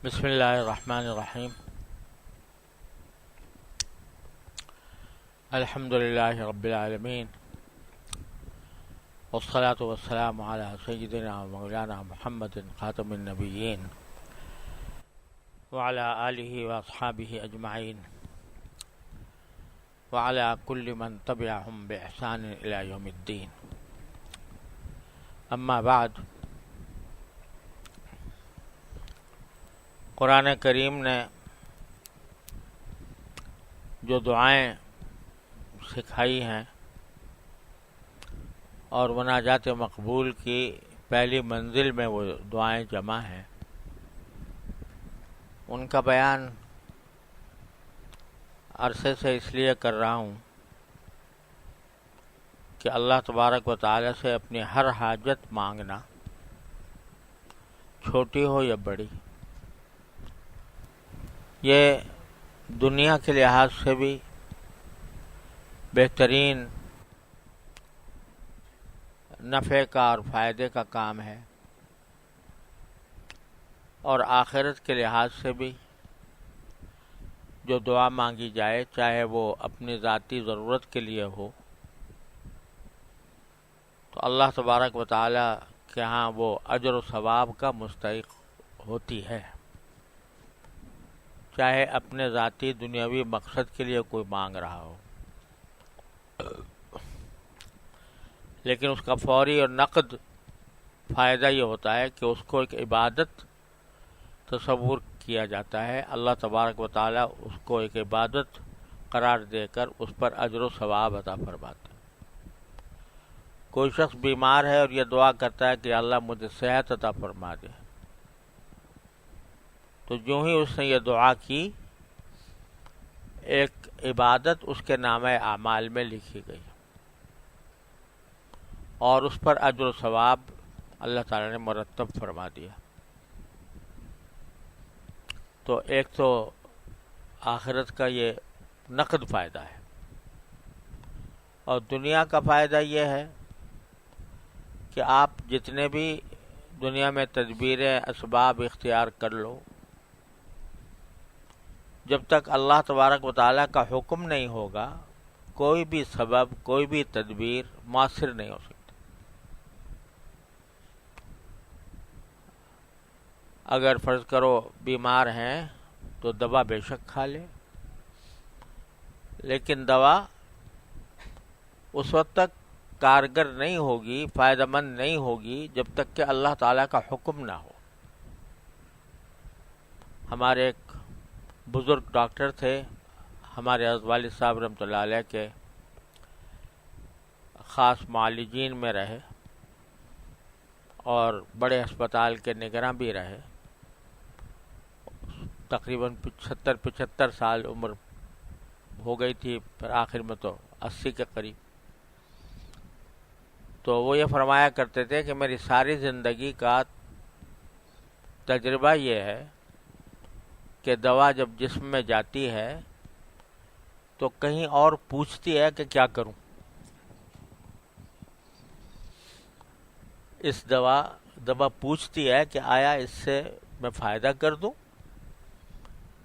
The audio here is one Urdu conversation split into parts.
بسم اللہ الرحمن الرحیم الحمد للہ رب العالمین والصلاة والسلام علی سیدنا و مولانا محمد خاتم النبیین وعلی آلہ واصحابہ اجمعین وعلی کل من تبعہم بإحسان الی یوم الدین. اما بعد، قرآن کریم نے جو دعائیں سکھائی ہیں اور مناجات مقبول کی پہلی منزل میں وہ دعائیں جمع ہیں، ان کا بیان عرصے سے اس لیے کر رہا ہوں کہ اللہ تبارک و تعالی سے اپنی ہر حاجت مانگنا، چھوٹی ہو یا بڑی، یہ دنیا کے لحاظ سے بھی بہترین نفع کا اور فائدے کا کام ہے، اور آخرت کے لحاظ سے بھی جو دعا مانگی جائے، چاہے وہ اپنی ذاتی ضرورت کے لیے ہو، تو اللہ تبارک و تعالی کے ہاں وہ اجر و ثواب کا مستحق ہوتی ہے، چاہے اپنے ذاتی دنیاوی مقصد کے لیے کوئی مانگ رہا ہو، لیکن اس کا فوری اور نقد فائدہ یہ ہوتا ہے کہ اس کو ایک عبادت تصور کیا جاتا ہے. اللہ تبارک و تعالی اس کو ایک عبادت قرار دے کر اس پر اجر و ثواب عطا فرماتے ہیں. کوئی شخص بیمار ہے اور یہ دعا کرتا ہے کہ اللہ مجھے صحت عطا فرما دے، تو جو ہی اس نے یہ دعا کی، ایک عبادت اس کے نامہ اعمال میں لکھی گئی اور اس پر اجر و ثواب اللہ تعالی نے مرتب فرما دیا. تو ایک تو آخرت کا یہ نقد فائدہ ہے، اور دنیا کا فائدہ یہ ہے کہ آپ جتنے بھی دنیا میں تدبیریں اسباب اختیار کر لو، جب تک اللہ تبارک و تعالیٰ کا حکم نہیں ہوگا، کوئی بھی سبب، کوئی بھی تدبیر مؤثر نہیں ہو سکتی. اگر فرض کرو بیمار ہیں تو دوا بے شک کھا لے، لیکن دوا اس وقت تک کارگر نہیں ہوگی، فائدہ مند نہیں ہوگی جب تک کہ اللہ تعالیٰ کا حکم نہ ہو. ہمارے ایک بزرگ ڈاکٹر تھے، ہمارے والد صاحب رحمۃ اللہ علیہ کے خاص معالجین میں رہے اور بڑے اسپتال کے نگراں بھی رہے. تقریباً 75 سال عمر ہو گئی تھی، پھر آخر میں تو 80 کے قریب. تو وہ یہ فرمایا کرتے تھے کہ میری ساری زندگی کا تجربہ یہ ہے کہ دوا جب جسم میں جاتی ہے تو کہیں اور پوچھتی ہے کہ کیا کروں. اس دوا پوچھتی ہے کہ آیا اس سے میں فائدہ کر دوں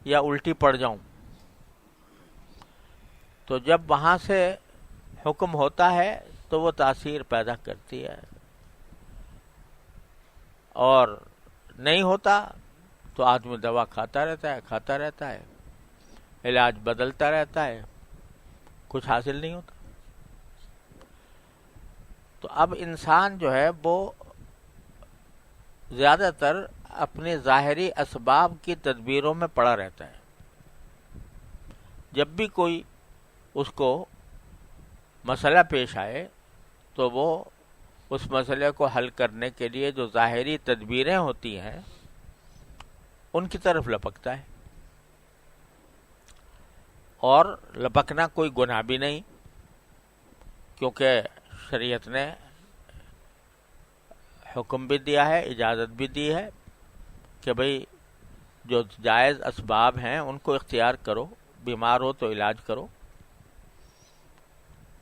یا الٹی پڑ جاؤں. تو جب وہاں سے حکم ہوتا ہے تو وہ تاثیر پیدا کرتی ہے، اور نہیں ہوتا تو آدمی دوا کھاتا رہتا ہے، علاج بدلتا رہتا ہے، کچھ حاصل نہیں ہوتا. تو اب انسان جو ہے وہ زیادہ تر اپنے ظاہری اسباب کی تدبیروں میں پڑا رہتا ہے. جب بھی کوئی اس کو مسئلہ پیش آئے تو وہ اس مسئلے کو حل کرنے کے لیے جو ظاہری تدبیریں ہوتی ہیں ان کی طرف لپکتا ہے. اور لپکنا کوئی گناہ بھی نہیں، کیونکہ شریعت نے حکم بھی دیا ہے، اجازت بھی دی ہے کہ بھئی جو جائز اسباب ہیں ان کو اختیار کرو، بیمار ہو تو علاج کرو.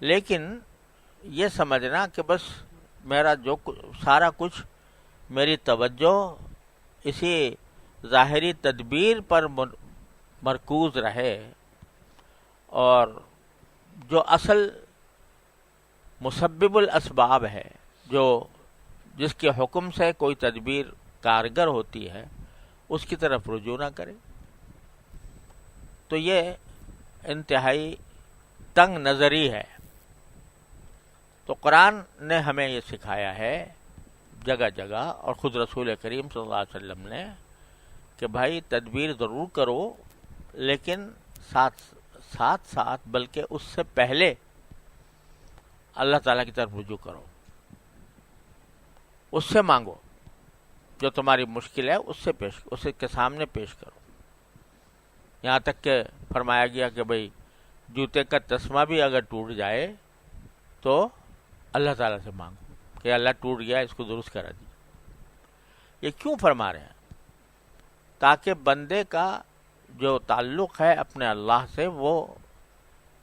لیکن یہ سمجھنا کہ بس میرا جو سارا کچھ، میری توجہ اسی ظاہری تدبیر پر مرکوز رہے اور جو اصل مسبب الاسباب ہے، جس کے حکم سے کوئی تدبیر کارگر ہوتی ہے، اس کی طرف رجوع نہ کرے. تو یہ انتہائی تنگ نظری ہے. تو قرآن نے ہمیں یہ سکھایا ہے جگہ جگہ، اور خود رسول کریم صلی اللہ علیہ وسلم نے، کہ بھائی تدبیر ضرور کرو، لیکن ساتھ بلکہ اس سے پہلے اللہ تعالیٰ کی طرف رجوع کرو، اس سے مانگو، جو تمہاری مشکل ہے اس کے سامنے پیش کرو. یہاں تک کہ فرمایا گیا کہ بھئی جوتے کا تسمہ بھی اگر ٹوٹ جائے تو اللہ تعالیٰ سے مانگو کہ اللہ ٹوٹ گیا، اس کو درست کرا دیجیے. یہ کیوں فرما رہے ہیں؟ تاکہ بندے کا جو تعلق ہے اپنے اللہ سے وہ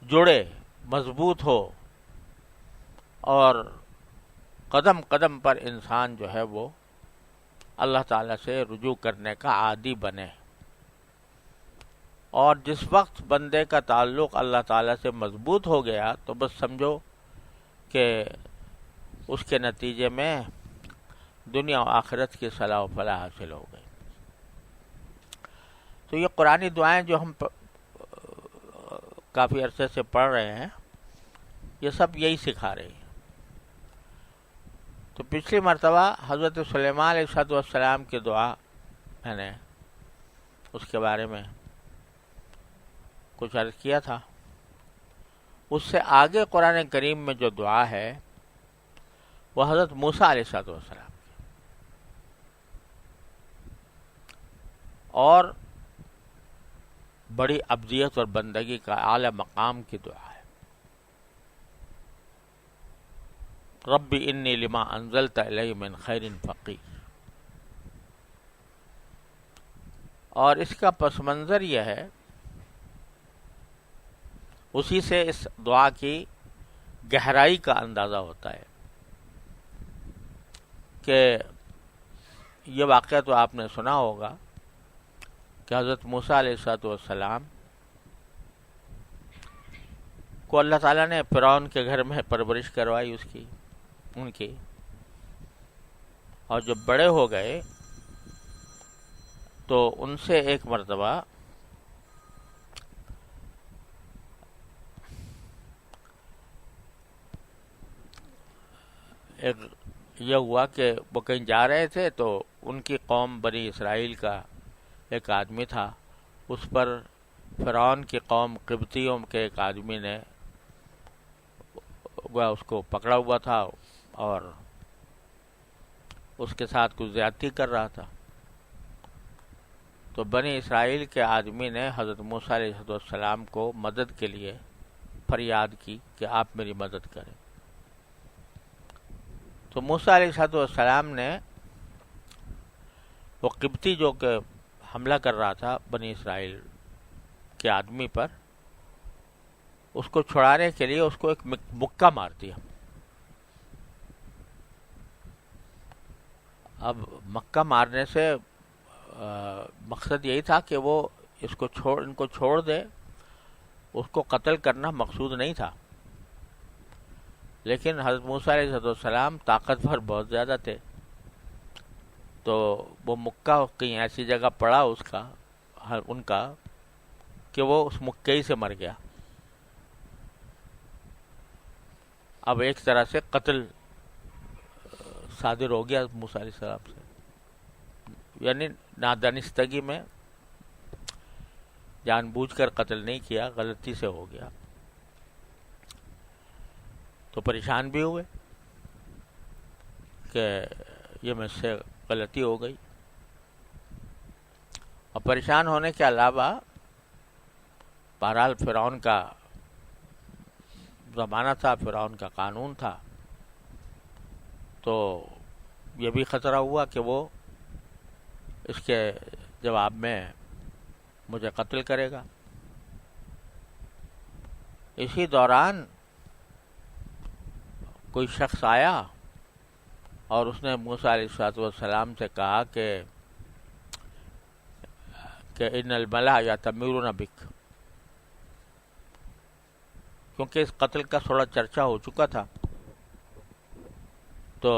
جڑے، مضبوط ہو، اور قدم قدم پر انسان جو ہے وہ اللہ تعالیٰ سے رجوع کرنے کا عادی بنے. اور جس وقت بندے کا تعلق اللہ تعالیٰ سے مضبوط ہو گیا تو بس سمجھو کہ اس کے نتیجے میں دنیا و آخرت کی صلاح و فلاح حاصل ہو گئی. تو یہ قرآنی دعائیں جو ہم کافی عرصے سے پڑھ رہے ہیں، یہ سب یہی سکھا رہی ہیں. تو پچھلی مرتبہ حضرت سلیمان علیہ السلام کی دعا میں نے اس کے بارے میں کچھ عرض کیا تھا. اس سے آگے قرآن کریم میں جو دعا ہے وہ حضرت موسیٰ علیہ السلام اور بڑی ابدیت اور بندگی کا اعلی مقام کی دعا ہے. رب انی لما انزلت الی من خیر فقیر. اور اس کا پس منظر یہ ہے، اسی سے اس دعا کی گہرائی کا اندازہ ہوتا ہے کہ یہ واقعہ تو آپ نے سنا ہوگا کہ حضرت موسیٰ علیہ السلام کو اللہ تعالیٰ نے فرعون کے گھر میں پرورش کروائی ان کی، اور جب بڑے ہو گئے تو ان سے ایک مرتبہ یہ ہوا کہ وہ کہیں جا رہے تھے تو ان کی قوم بنی اسرائیل کا ایک آدمی تھا، اس پر فرعون کی قوم قبطیوں کے ایک آدمی نے اس کو پکڑا ہوا تھا اور اس کے ساتھ کچھ زیادتی کر رہا تھا. تو بنی اسرائیل کے آدمی نے حضرت موسیٰ علیہ السلام کو مدد کے لیے فریاد کی کہ آپ میری مدد کریں. تو موسیٰ علیہ السلام نے وہ قبطی جو کہ حملہ کر رہا تھا بنی اسرائیل کے آدمی پر، اس کو چھڑانے کے لیے اس کو ایک مکہ مار دیا. اب مکہ مارنے سے مقصد یہی تھا کہ وہ ان کو چھوڑ دے، اس کو قتل کرنا مقصود نہیں تھا. لیکن حضرت موسیٰ علیہ السلام طاقتور بہت زیادہ تھے، تو وہ مکہ کہیں ایسی جگہ پڑا ان کا کہ وہ اس مکے ہی سے مر گیا. اب ایک طرح سے قتل صادر ہو گیا موسیٰ علیہ السلام سے، یعنی نادانستگی میں، جان بوجھ کر قتل نہیں کیا، غلطی سے ہو گیا. تو پریشان بھی ہوئے کہ یہ مجھ سے غلطی ہو گئی. اور پریشان ہونے کے علاوہ بہرحال فرعون کا زمانہ تھا، فرعون کا قانون تھا، تو یہ بھی خطرہ ہوا کہ وہ اس کے جواب میں مجھے قتل کرے گا. اسی دوران کوئی شخص آیا اور اس نے موسیٰ علیہ السلام سے کہا کہ کہ ان الملا یاتمرون بک، کیونکہ اس قتل کا تھوڑا چرچا ہو چکا تھا، تو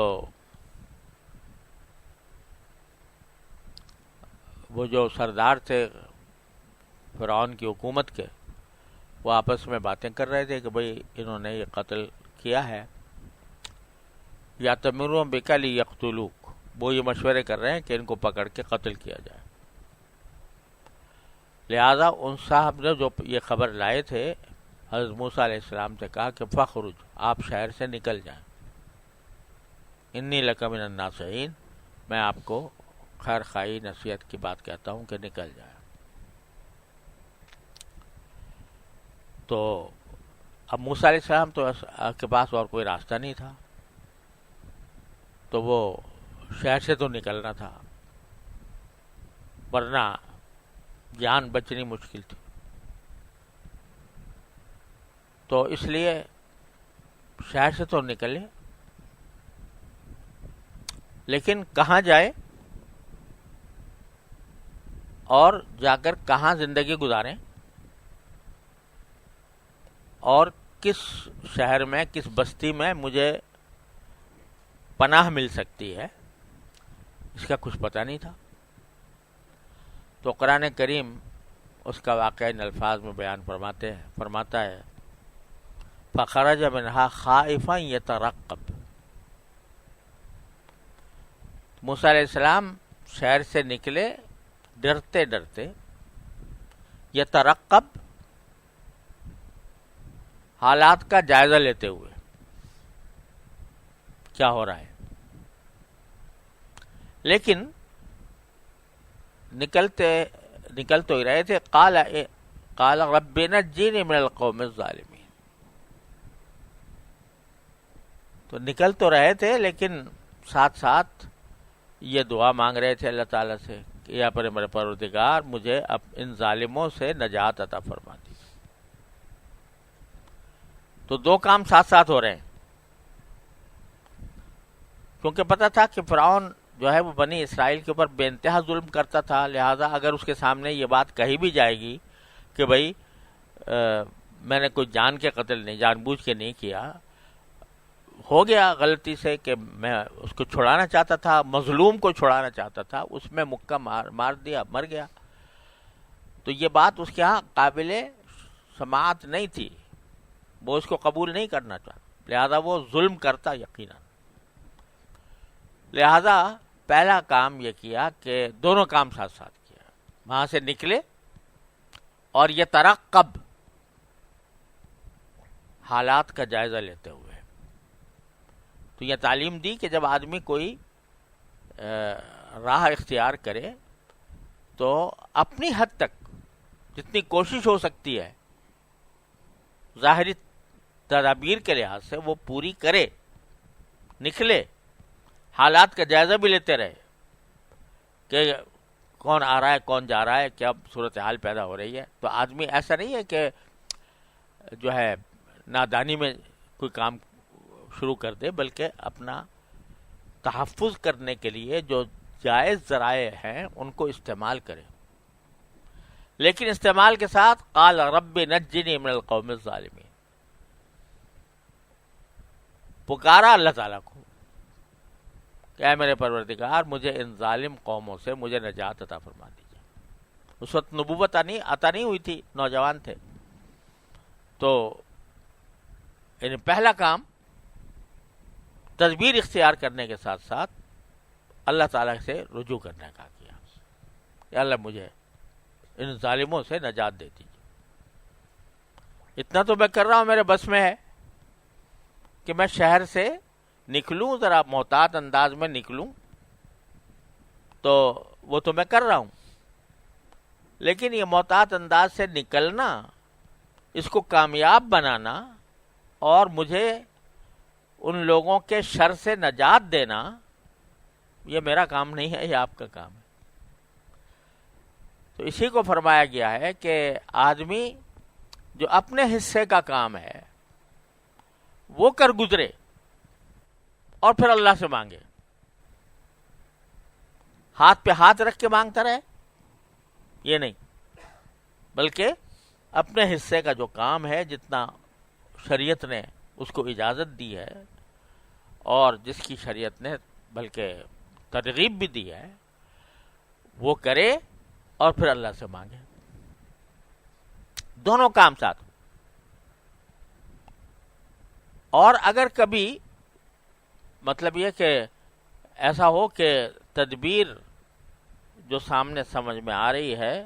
وہ جو سردار تھے فرعون کی حکومت کے، وہ آپس میں باتیں کر رہے تھے کہ بھئی انہوں نے یہ قتل کیا ہے، یاتمرون بک لیقتلوک، وہ یہ مشورے کر رہے ہیں کہ ان کو پکڑ کے قتل کیا جائے۔ لہذا ان صاحب نے جو یہ خبر لائے تھے حضرت موسیٰ علیہ السلام سے کہا کہ فخرج، آپ شہر سے نکل جائیں، انی لک من الناصحین، میں آپ کو خیر خواہی نصیحت کی بات کہتا ہوں کہ نکل جائیں۔ تو اب موسیٰ علیہ السلام تو کے پاس اور کوئی راستہ نہیں تھا، تو وہ شہر سے تو نکلنا تھا، ورنہ جان بچنی مشکل تھی۔ تو اس لیے شہر سے تو نکلے، لیکن کہاں جائے اور جا کر کہاں زندگی گزاریں، اور کس شہر میں، کس بستی میں مجھے پناہ مل سکتی ہے، اس کا کچھ پتہ نہیں تھا۔ تو قرآن کریم اس کا واقعہ ان الفاظ میں بیان فرماتا ہے فخرج منها خائفا یترقب، موسیٰ علیہ السلام شہر سے نکلے ڈرتے ڈرتے، یترقب حالات کا جائزہ لیتے ہوئے، کیا ہو رہا ہے۔ لیکن نکل تو ہی رہے تھے، قال رب نجنی من القوم الظالمین، تو نکل تو رہے تھے لیکن ساتھ ساتھ یہ دعا مانگ رہے تھے اللہ تعالیٰ سے کہ یا پر میرے پروردگار مجھے اب ان ظالموں سے نجات عطا فرما دی۔ تو دو کام ساتھ ساتھ ہو رہے ہیں، کیونکہ پتہ تھا کہ فرعون جو ہے وہ بنی اسرائیل کے اوپر بے انتہا ظلم کرتا تھا، لہٰذا اگر اس کے سامنے یہ بات کہی بھی جائے گی کہ بھئی میں نے کوئی جان کے قتل نہیں، جان بوجھ کے نہیں کیا، ہو گیا غلطی سے کہ میں اس کو چھڑانا چاہتا تھا، مظلوم کو چھڑانا چاہتا تھا، اس میں مکہ مار دیا، مر گیا، تو یہ بات اس کے ہاں قابل سماعت نہیں تھی، وہ اس کو قبول نہیں کرنا چاہتا، لہذا وہ ظلم کرتا یقیناً۔ لہذا پہلا کام یہ کیا کہ دونوں کام ساتھ ساتھ کیا، وہاں سے نکلے اور یہ ترقب حالات کا جائزہ لیتے ہوئے۔ تو یہ تعلیم دی کہ جب آدمی کوئی راہ اختیار کرے تو اپنی حد تک جتنی کوشش ہو سکتی ہے ظاہری تدابیر کے لحاظ سے وہ پوری کرے، نکلے، حالات کا جائزہ بھی لیتے رہے کہ کون آ رہا ہے، کون جا رہا ہے، کیا صورتحال پیدا ہو رہی ہے۔ تو آدمی ایسا نہیں ہے کہ جو ہے نادانی میں کوئی کام شروع کر دے، بلکہ اپنا تحفظ کرنے کے لیے جو جائز ذرائع ہیں ان کو استعمال کرے، لیکن استعمال کے ساتھ قال رب نجنی من القوم الظالمین، پکارا اللہ تعالیٰ کو کہ اے میرے پروردگار مجھے ان ظالم قوموں سے مجھے نجات عطا فرما دیجیے۔ اس وقت نبوت عطا نہیں ہوئی تھی، نوجوان تھے، تو یعنی پہلا کام تدبیر اختیار کرنے کے ساتھ ساتھ اللہ تعالیٰ سے رجوع کرنے کا کیا کہ اللہ مجھے ان ظالموں سے نجات دے دیجیے۔ اتنا تو میں کر رہا ہوں، میرے بس میں ہے کہ میں شہر سے نکلوں، ذرا محتاط انداز میں نکلوں، تو وہ تو میں کر رہا ہوں، لیکن یہ محتاط انداز سے نکلنا، اس کو کامیاب بنانا اور مجھے ان لوگوں کے شر سے نجات دینا، یہ میرا کام نہیں ہے، یہ آپ کا کام ہے۔ تو اسی کو فرمایا گیا ہے کہ آدمی جو اپنے حصے کا کام ہے وہ کر گزرے اور پھر اللہ سے مانگے، ہاتھ پہ ہاتھ رکھ کے مانگتا رہے، یہ نہیں، بلکہ اپنے حصے کا جو کام ہے، جتنا شریعت نے اس کو اجازت دی ہے اور جس کی شریعت نے بلکہ ترغیب بھی دی ہے، وہ کرے اور پھر اللہ سے مانگے، دونوں کام ساتھ۔ اور اگر کبھی مطلب یہ کہ ایسا ہو کہ تدبیر جو سامنے سمجھ میں آ رہی ہے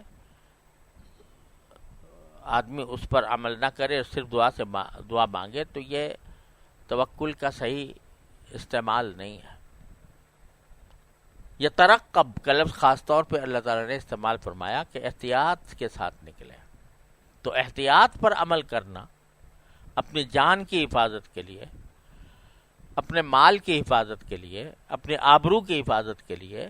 آدمی اس پر عمل نہ کرے، صرف دعا مانگے، تو یہ توکل کا صحیح استعمال نہیں ہے۔ یہ ترقب کا لفظ خاص طور پہ اللہ تعالیٰ نے استعمال فرمایا کہ احتیاط کے ساتھ نکلے، تو احتیاط پر عمل کرنا اپنی جان کی حفاظت کے لیے، اپنے مال کی حفاظت کے لیے، اپنے آبرو کی حفاظت کے لیے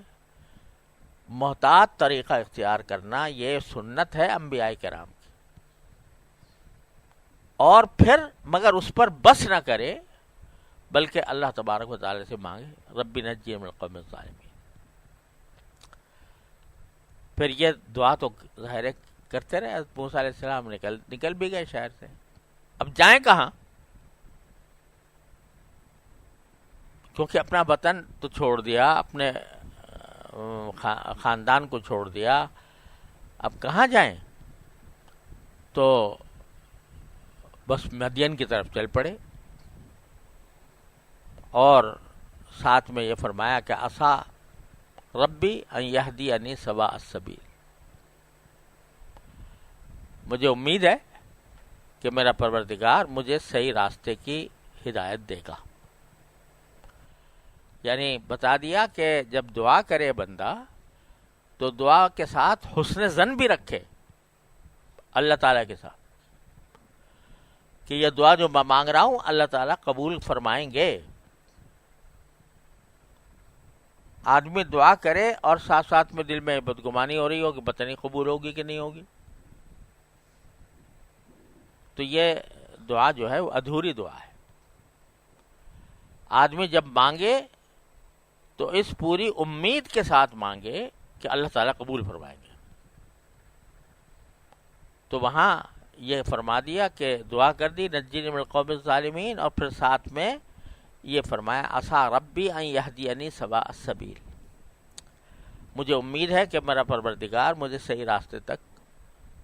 محتاط طریقہ اختیار کرنا، یہ سنت ہے انبیاء کرام کی۔ اور پھر مگر اس پر بس نہ کرے، بلکہ اللہ تبارک و تعالی سے مانگے، رب نجی من القوم الظالمین۔ پھر یہ دعا تو ظاہر ہے کرتے رہے، موسیٰ علیہ السلام نکل بھی گئے شہر سے، اب جائیں کہاں؟ کیونکہ اپنا وطن تو چھوڑ دیا، اپنے خاندان کو چھوڑ دیا، اب کہاں جائیں؟ تو بس مدین کی طرف چل پڑے، اور ساتھ میں یہ فرمایا کہ عسیٰ ربی ان یہدینی سواء السبیل، مجھے امید ہے کہ میرا پروردگار مجھے صحیح راستے کی ہدایت دے گا۔ یعنی بتا دیا کہ جب دعا کرے بندہ تو دعا کے ساتھ حسن ظن بھی رکھے اللہ تعالیٰ کے ساتھ، کہ یہ دعا جو میں مانگ رہا ہوں اللہ تعالیٰ قبول فرمائیں گے۔ آدمی دعا کرے اور ساتھ ساتھ میں دل میں بدگمانی ہو رہی ہو کہ پتہ نہیں قبول ہوگی کہ نہیں ہوگی، تو یہ دعا جو ہے وہ ادھوری دعا ہے۔ آدمی جب مانگے تو اس پوری امید کے ساتھ مانگے کہ اللہ تعالیٰ قبول فرمائیں گے۔ تو وہاں یہ فرما دیا کہ دعا کر دی نجینی من القوم الظالمین، اور پھر ساتھ میں یہ فرمایا عسیٰ ربی ان یہدینی سواء السبیل، مجھے امید ہے کہ میرا پروردگار مجھے صحیح راستے تک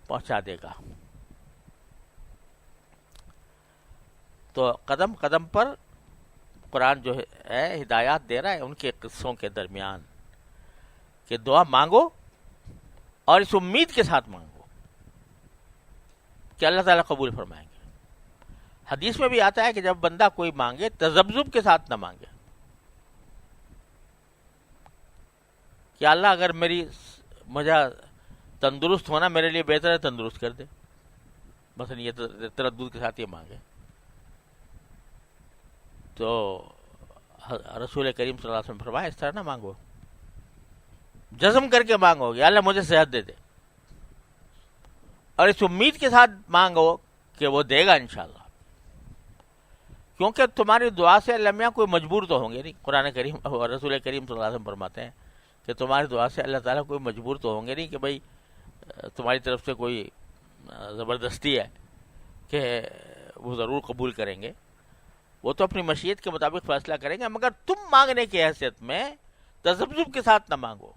پہنچا دے گا۔ تو قدم قدم پر قرآن جو ہے ہدایات دے رہا ہے ان کے قصوں کے درمیان کہ دعا مانگو اور اس امید کے ساتھ مانگو کہ اللہ تعالیٰ قبول فرمائیں گے۔ حدیث میں بھی آتا ہے کہ جب بندہ کوئی مانگے تذبذب کے ساتھ نہ مانگے، کہ اللہ اگر مجھے تندرست ہونا میرے لیے بہتر ہے، تندرست کر دے، مثلا یہ تردد کے ساتھ یہ مانگے، تو رسول کریم صلی اللہ علیہ وسلم فرمایا اس طرح نہ مانگو، جزم کر کے مانگو کہ اللہ مجھے صحت دے دے، اور اس امید کے ساتھ مانگو کہ وہ دے گا انشاءاللہ، کیونکہ تمہاری دعا سے اللہ میاں کوئی مجبور تو ہوں گے نہیں۔ قرآن کریم اور رسول کریم صلی اللہ علیہ وسلم فرماتے ہیں کہ تمہاری دعا سے اللہ تعالیٰ کوئی مجبور تو ہوں گے نہیں، کہ بھائی تمہاری طرف سے کوئی زبردستی ہے کہ وہ ضرور قبول کریں گے، وہ تو اپنی مشیت کے مطابق فیصلہ کریں گے، مگر تم مانگنے کی حیثیت میں تذبذب کے ساتھ نہ مانگو،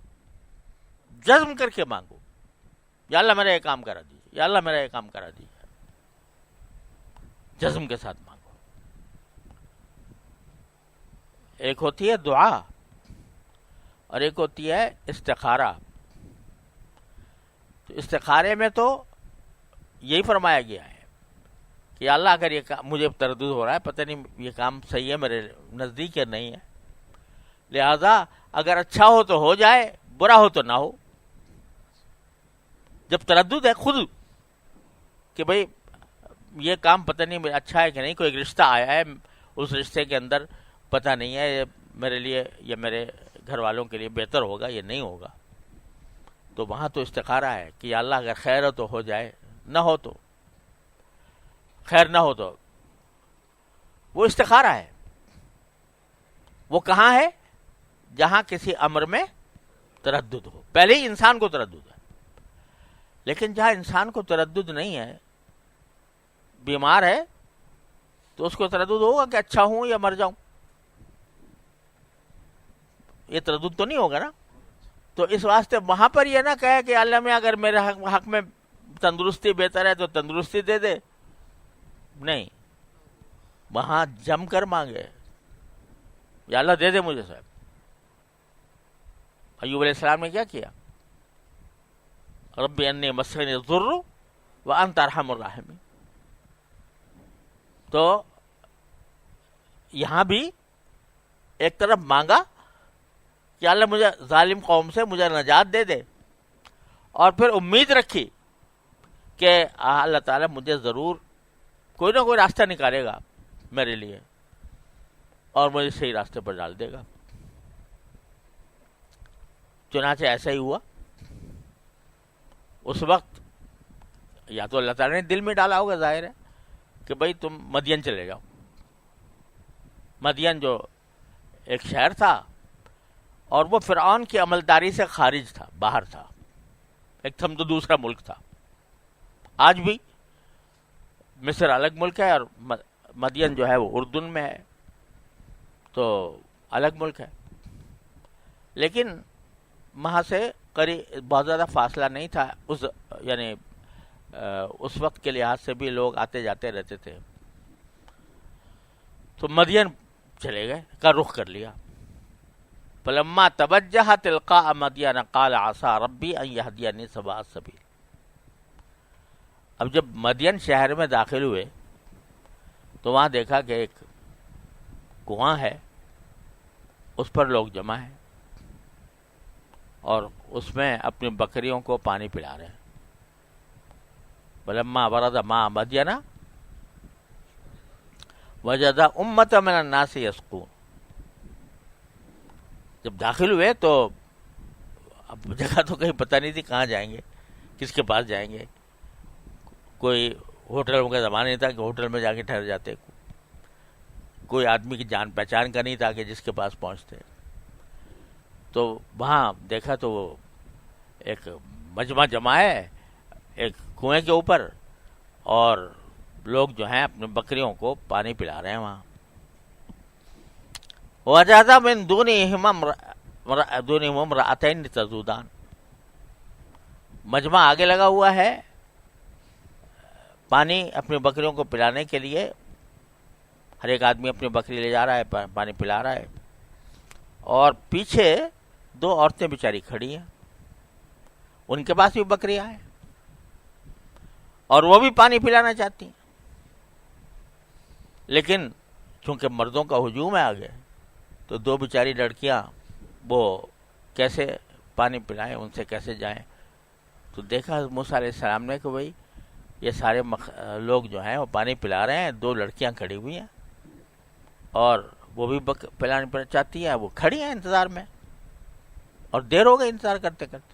جزم کر کے مانگو، یا اللہ میرا یہ کام کرا دیجیے، یا اللہ میرا یہ کام کرا دیجیے، جزم کے ساتھ مانگو۔ ایک ہوتی ہے دعا اور ایک ہوتی ہے استخارہ۔ تو استخارے میں تو یہی فرمایا گیا ہے کہ اللہ اگر یہ مجھے تردد ہو رہا ہے، پتہ نہیں یہ کام صحیح ہے میرے نزدیک یا نہیں ہے، لہذا اگر اچھا ہو تو ہو جائے، برا ہو تو نہ ہو۔ جب تردد ہے خود کہ بھئی یہ کام پتہ نہیں اچھا ہے کہ نہیں، کوئی ایک رشتہ آیا ہے، اس رشتے کے اندر پتہ نہیں ہے یہ میرے لیے یا میرے گھر والوں کے لیے بہتر ہوگا یا نہیں ہوگا، تو وہاں تو استخارہ ہے کہ یا اللہ اگر خیر ہو تو ہو جائے، نہ ہو تو خیر نہ ہو تو، وہ استخارہ ہے۔ وہ کہاں ہے؟ جہاں کسی امر میں تردد ہو، پہلے ہی انسان کو تردد ہے، لیکن جہاں انسان کو تردد نہیں ہے، بیمار ہے، تو اس کو تردد ہوگا کہ اچھا ہوں یا مر جاؤں؟ یہ تردد تو نہیں ہوگا نا. تو اس واسطے وہاں پر یہ نہ کہے کہ اللہ میں اگر میرے حق میں تندرستی بہتر ہے تو تندرستی دے دے. نہیں، وہاں جم کر مانگے، یا اللہ دے دے مجھے صاحب. ایوب علیہ السلام نے کیا کیا؟ رب انی مسنی الضر وانت ارحم الراحمین. تو یہاں بھی ایک طرف مانگا کہ اللہ مجھے ظالم قوم سے مجھے نجات دے دے، اور پھر امید رکھی کہ اللہ تعالیٰ مجھے ضرور کوئی نہ کوئی راستہ نکالے گا میرے لیے اور مجھے صحیح راستے پر ڈال دے گا. چنانچہ ایسا ہی ہوا. اس وقت یا تو اللہ تعالیٰ نے دل میں ڈالا ہوگا، ظاہر ہے، کہ بھائی تم مدین چلے جاؤ. مدین جو ایک شہر تھا اور وہ فرعون کی عملداری سے خارج تھا، باہر تھا، ایک تھم تو دوسرا ملک تھا. آج بھی مصر الگ ملک ہے اور مدین جو ہے وہ اردن میں ہے، تو الگ ملک ہے. لیکن وہاں سے قریب بہت زیادہ فاصلہ نہیں تھا، یعنی اس وقت کے لحاظ سے بھی لوگ آتے جاتے رہتے تھے. تو مدین چلے گئے، کا رخ کر لیا. فلما توجہ تلقاء مدین قال عسى ربی ان یہدینی سواء السبیل. اب جب مدین شہر میں داخل ہوئے تو وہاں دیکھا کہ ایک کنواں ہے، اس پر لوگ جمع ہیں اور اس میں اپنی بکریوں کو پانی پلا رہے ہیں. فلما ورد ماء مدین وجد امۃ من الناس یسقون. جب داخل ہوئے تو اب جگہ تو کہیں پتہ نہیں تھی کہاں جائیں گے، کس کے پاس جائیں گے. کوئی ہوٹلوں کا زمانہ نہیں تھا کہ ہوٹل میں جا کے ٹھہر جاتے، کوئی آدمی کی جان پہچان کا نہیں تھا کہ جس کے پاس پہنچتے. تو وہاں دیکھا تو وہ ایک مجمع جمع ہے ایک کنویں کے اوپر، اور لوگ جو ہیں اپنے بکریوں کو پانی پلا رہے ہیں وہاں. وجد من دونہم امرأتین تذودان. مجمع آگے لگا ہوا ہے پانی اپنی بکریوں کو پلانے کے لیے. ہر ایک آدمی اپنی بکری لے جا رہا ہے، پانی پلا رہا ہے، اور پیچھے دو عورتیں بیچاری کھڑی ہیں، ان کے پاس بھی بکریاں ہیں اور وہ بھی پانی پلانا چاہتی ہیں. لیکن چونکہ مردوں کا ہجوم ہے آگے، تو دو بیچاری لڑکیاں وہ کیسے پانی پلائیں، ان سے کیسے جائیں. تو دیکھا موسیٰ علیہ السلام نے کہ بھائی یہ سارے لوگ جو ہیں وہ پانی پلا رہے ہیں، دو لڑکیاں کھڑی ہوئی ہیں اور وہ بھی پلانے چاہتی ہیں، وہ کھڑی ہیں انتظار میں، اور دیر ہو گئی انتظار کرتے کرتے.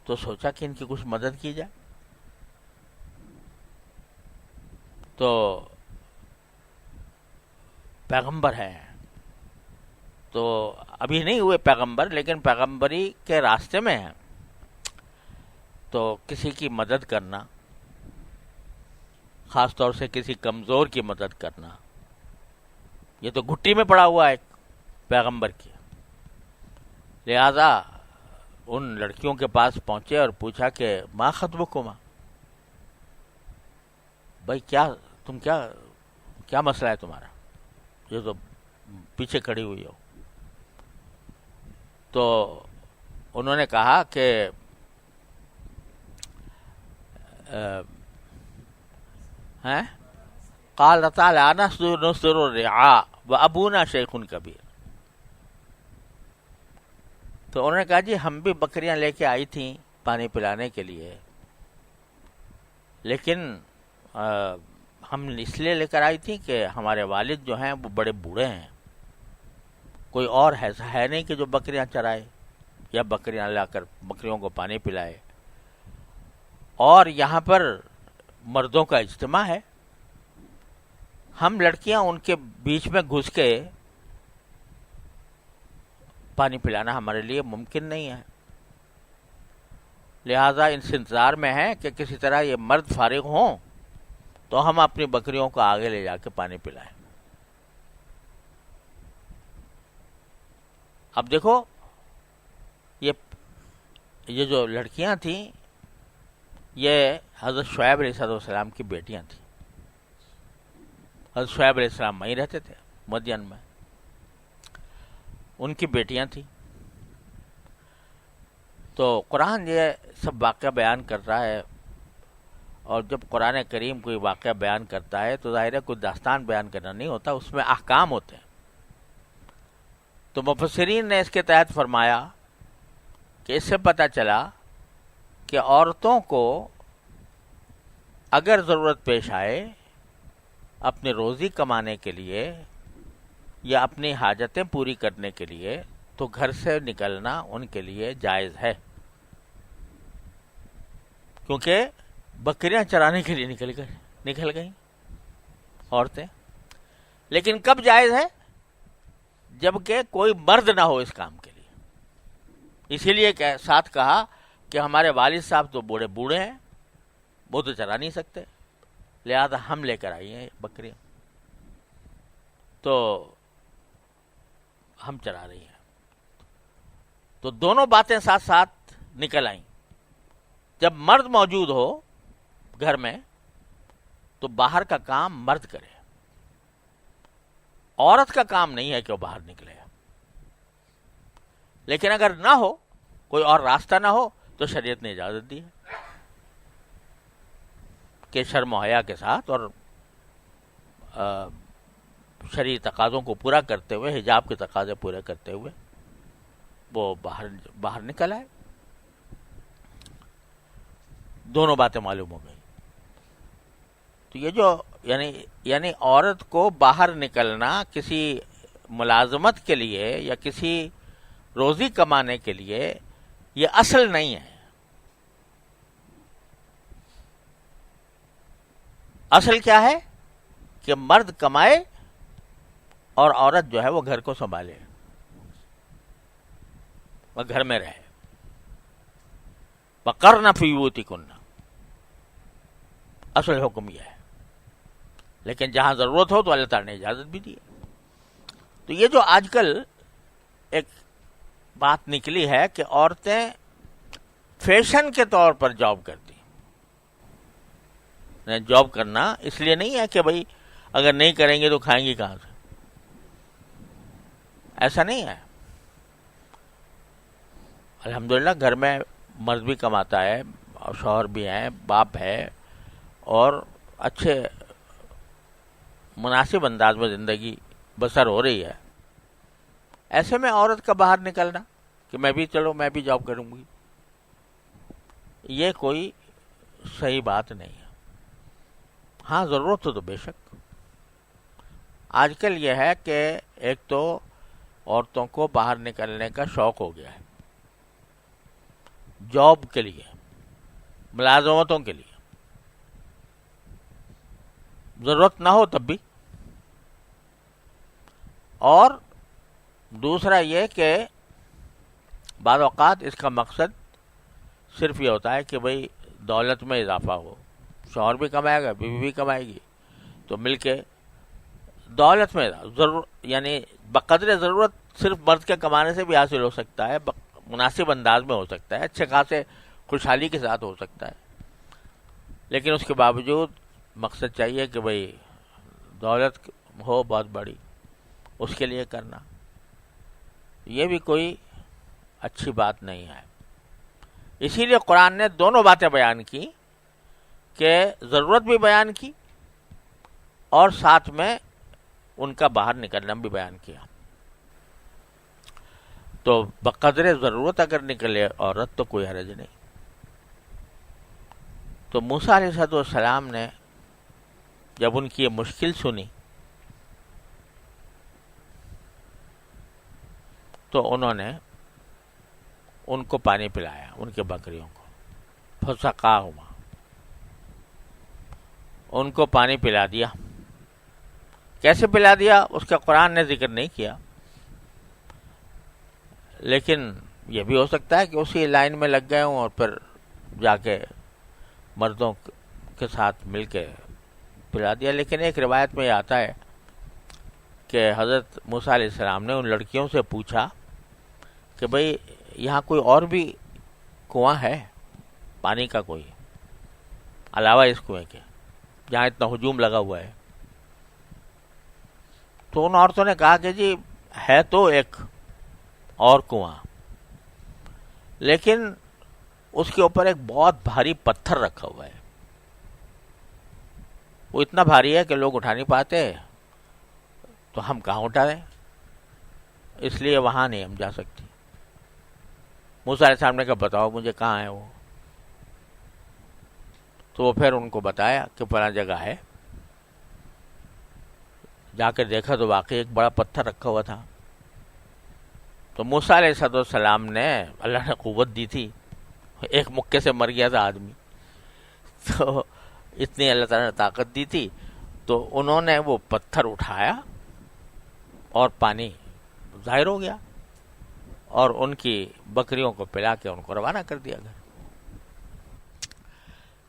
تو سوچا کہ ان کی کچھ مدد کی جائے. تو پیغمبر ہیں، تو ابھی نہیں ہوئے پیغمبر لیکن پیغمبری کے راستے میں ہیں، تو کسی کی مدد کرنا، خاص طور سے کسی کمزور کی مدد کرنا، یہ تو گھٹی میں پڑا ہوا ہے ایک پیغمبر کی. لہذا ان لڑکیوں کے پاس پہنچے اور پوچھا کہ ما خطبکما، بھائی کیا مسئلہ ہے تمہارا، یہ تو پیچھے کھڑی ہوئی ہو. تو انہوں نے کہا کہ قال تعالی نصر الرعاء وابونا شیخ کبیر. تو انہوں نے کہا جی ہم بھی بکریاں لے کے آئی تھیں پانی پلانے کے لیے، لیکن ہم اس لیے لے کر آئی تھی کہ ہمارے والد جو ہیں وہ بڑے بوڑھے ہیں، کوئی اور ہے نہیں کہ جو بکریاں چرائے یا بکریاں لا کر بکریوں کو پانی پلائے، اور یہاں پر مردوں کا اجتماع ہے، ہم لڑکیاں ان کے بیچ میں گھس کے پانی پلانا ہمارے لیے ممکن نہیں ہے. لہذا ان سے انتظار میں ہے کہ کسی طرح یہ مرد فارغ ہوں تو ہم اپنی بکریوں کو آگے لے جا کے پانی پلائیں۔ اب دیکھو یہ جو لڑکیاں تھیں یہ حضرت شعیب علیہ السلام کی بیٹیاں تھیں۔ حضرت شعیب علیہ السلام وہیں رہتے تھے مدین میں، ان کی بیٹیاں تھیں۔ تو قرآن یہ سب واقعہ بیان کر رہا ہے، اور جب قرآن کریم کوئی واقعہ بیان کرتا ہے تو ظاہر ہے کوئی داستان بیان کرنا نہیں ہوتا، اس میں احکام ہوتے ہیں۔ تو مفسرین نے اس کے تحت فرمایا کہ اس سے پتہ چلا کہ عورتوں کو اگر ضرورت پیش آئے اپنی روزی کمانے کے لیے یا اپنی حاجتیں پوری کرنے کے لیے تو گھر سے نکلنا ان کے لیے جائز ہے، کیونکہ بکریاں چرانے کے لیے نکل گئیں عورتیں۔ لیکن کب جائز ہے؟ جبکہ کوئی مرد نہ ہو اس کام کے لیے۔ اسی لیے ساتھ کہا کہ ہمارے والد صاحب تو بوڑھے ہیں، وہ تو چرا نہیں سکتے، لہذا ہم لے کر آئی ہیں بکریاں، تو ہم چرا رہی ہیں۔ تو دونوں باتیں ساتھ ساتھ نکل آئیں۔ جب مرد موجود ہو گھر میں تو باہر کا کام مرد کرے، عورت کا کام نہیں ہے کہ وہ باہر نکلے۔ لیکن اگر نہ ہو، کوئی اور راستہ نہ ہو، تو شریعت نے اجازت دی ہے کہ شرم و حیا کے ساتھ اور شرعی تقاضوں کو پورا کرتے ہوئے، حجاب کے تقاضے پورے کرتے ہوئے وہ باہر نکل آئے۔ دونوں باتیں معلوم ہو گئی۔ تو یہ جو یعنی عورت کو باہر نکلنا کسی ملازمت کے لیے یا کسی روزی کمانے کے لیے یہ اصل نہیں ہے۔ اصل کیا ہے کہ مرد کمائے اور عورت جو ہے وہ گھر کو سنبھالے، وہ گھر میں رہے۔ وَقَرْنَ فِي بُيُوتِكُنَّ، اصل حکم یہ ہے۔ لیکن جہاں ضرورت ہو تو اللہ تعالیٰ نے اجازت بھی دی ہے۔ تو یہ جو آج کل ایک بات نکلی ہے کہ عورتیں فیشن کے طور پر جاب کرتی ہیں۔ جاب کرنا اس لیے نہیں ہے کہ بھئی اگر نہیں کریں گے تو کھائیں گی کہاں سے، ایسا نہیں ہے۔ الحمدللہ گھر میں مرد بھی کماتا ہے اور شوہر بھی ہیں، باپ ہے، اور اچھے مناسب انداز میں زندگی بسر ہو رہی ہے۔ ایسے میں عورت کا باہر نکلنا کہ میں بھی جاب کروں گی، یہ کوئی صحیح بات نہیں ہے۔ ہاں ضرورت ہو تو بے شک۔ آج کل یہ ہے کہ ایک تو عورتوں کو باہر نکلنے کا شوق ہو گیا ہے، جاب کے لیے، ملازمتوں کے لیے، ضرورت نہ ہو تب بھی۔ اور دوسرا یہ کہ بعض اوقات اس کا مقصد صرف یہ ہوتا ہے کہ بھئی دولت میں اضافہ ہو، شوہر بھی کمائے گا، بیوی بھی کمائے گی، تو مل کے دولت میں یعنی بقدر ضرورت صرف مرد کے کمانے سے بھی حاصل ہو سکتا ہے، مناسب انداز میں ہو سکتا ہے، اچھے خاصے خوشحالی کے ساتھ ہو سکتا ہے، لیکن اس کے باوجود مقصد چاہیے کہ بھئی دولت ہو بہت بڑی، اس کے لیے کرنا، یہ بھی کوئی اچھی بات نہیں ہے۔ اسی لیے قرآن نے دونوں باتیں بیان کی، کہ ضرورت بھی بیان کی اور ساتھ میں ان کا باہر نکلنا بھی بیان کیا۔ تو بقدر ضرورت اگر نکلے عورت تو کوئی حرج نہیں۔ تو موسیٰ علیہ السلام نے جب ان کی یہ مشکل سنی تو انہوں نے ان کو پانی پلایا، ان کے بکریوں کو، فسقاہما، ان کو پانی پلا دیا۔ کیسے پلا دیا اس کا قرآن نے ذکر نہیں کیا، لیکن یہ بھی ہو سکتا ہے کہ اسی لائن میں لگ گئے ہوں اور پھر جا کے مردوں کے ساتھ مل کے پلا دیا. لیکن ایک روایت میں یہ آتا ہے کہ حضرت موسیٰ علیہ السلام نے ان لڑکیوں سے پوچھا کہ بھئی یہاں کوئی اور بھی کنواں ہے پانی کا کوئی علاوہ اس کنویں کے جہاں اتنا ہجوم لگا ہوا ہے؟ تو ان عورتوں نے کہا کہ جی ہے تو ایک اور کنواں، لیکن اس کے اوپر ایک بہت بھاری پتھر رکھا ہوا ہے، وہ اتنا بھاری ہے کہ لوگ اٹھا نہیں پاتے، تو ہم کہاں اٹھائیں، اس لیے وہاں نہیں ہم جا سکتے. موسیٰ علیہ السلام نے کہا بتاؤ مجھے کہاں ہے وہ. تو وہ پھر ان کو بتایا کہ فلاں جگہ ہے. جا کے دیکھا تو واقعی ایک بڑا پتھر رکھا ہوا تھا. تو موسیٰ علیہ السلام نے، اللہ نے قوت دی تھی، ایک مکے سے مر گیا تھا آدمی، تو اتنی اللہ تعالیٰ نے طاقت دی تھی، تو انہوں نے وہ پتھر اٹھایا اور پانی ظاہر ہو گیا اور ان کی بکریوں کو پلا کے ان کو روانہ کر دیا گیا.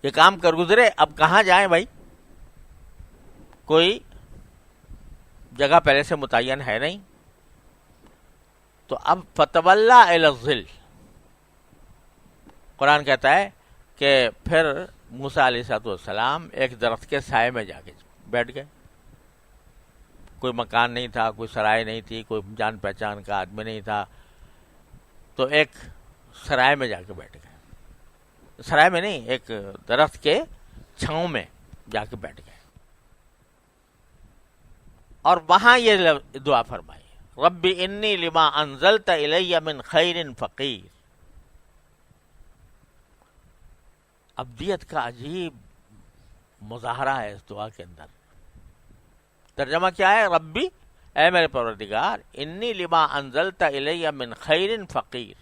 یہ کام کر گزرے، اب کہاں جائیں بھائی؟ کوئی جگہ پہلے سے متعین ہے نہیں. تو اب فتولا الی الظل، قرآن کہتا ہے کہ پھر موسیٰ علیہ السلام ایک درخت کے سائے میں جا کے بیٹھ گئے. کوئی مکان نہیں تھا، کوئی سرائے نہیں تھی، کوئی جان پہچان کا آدمی نہیں تھا، تو ایک سرائے میں جا کے بیٹھ گئے. سرائے میں نہیں، ایک درخت کے چھاؤں میں جا کے بیٹھ گئے اور وہاں یہ دعا فرمائی، رب انی لما انزلت الی من خیر فقیر. عبدیت کا عجیب مظاہرہ ہے اس دعا کے اندر. ترجمہ کیا ہے؟ ربی، اے میرے پروردگار، انی لما انزلت الی من خیر فقیر.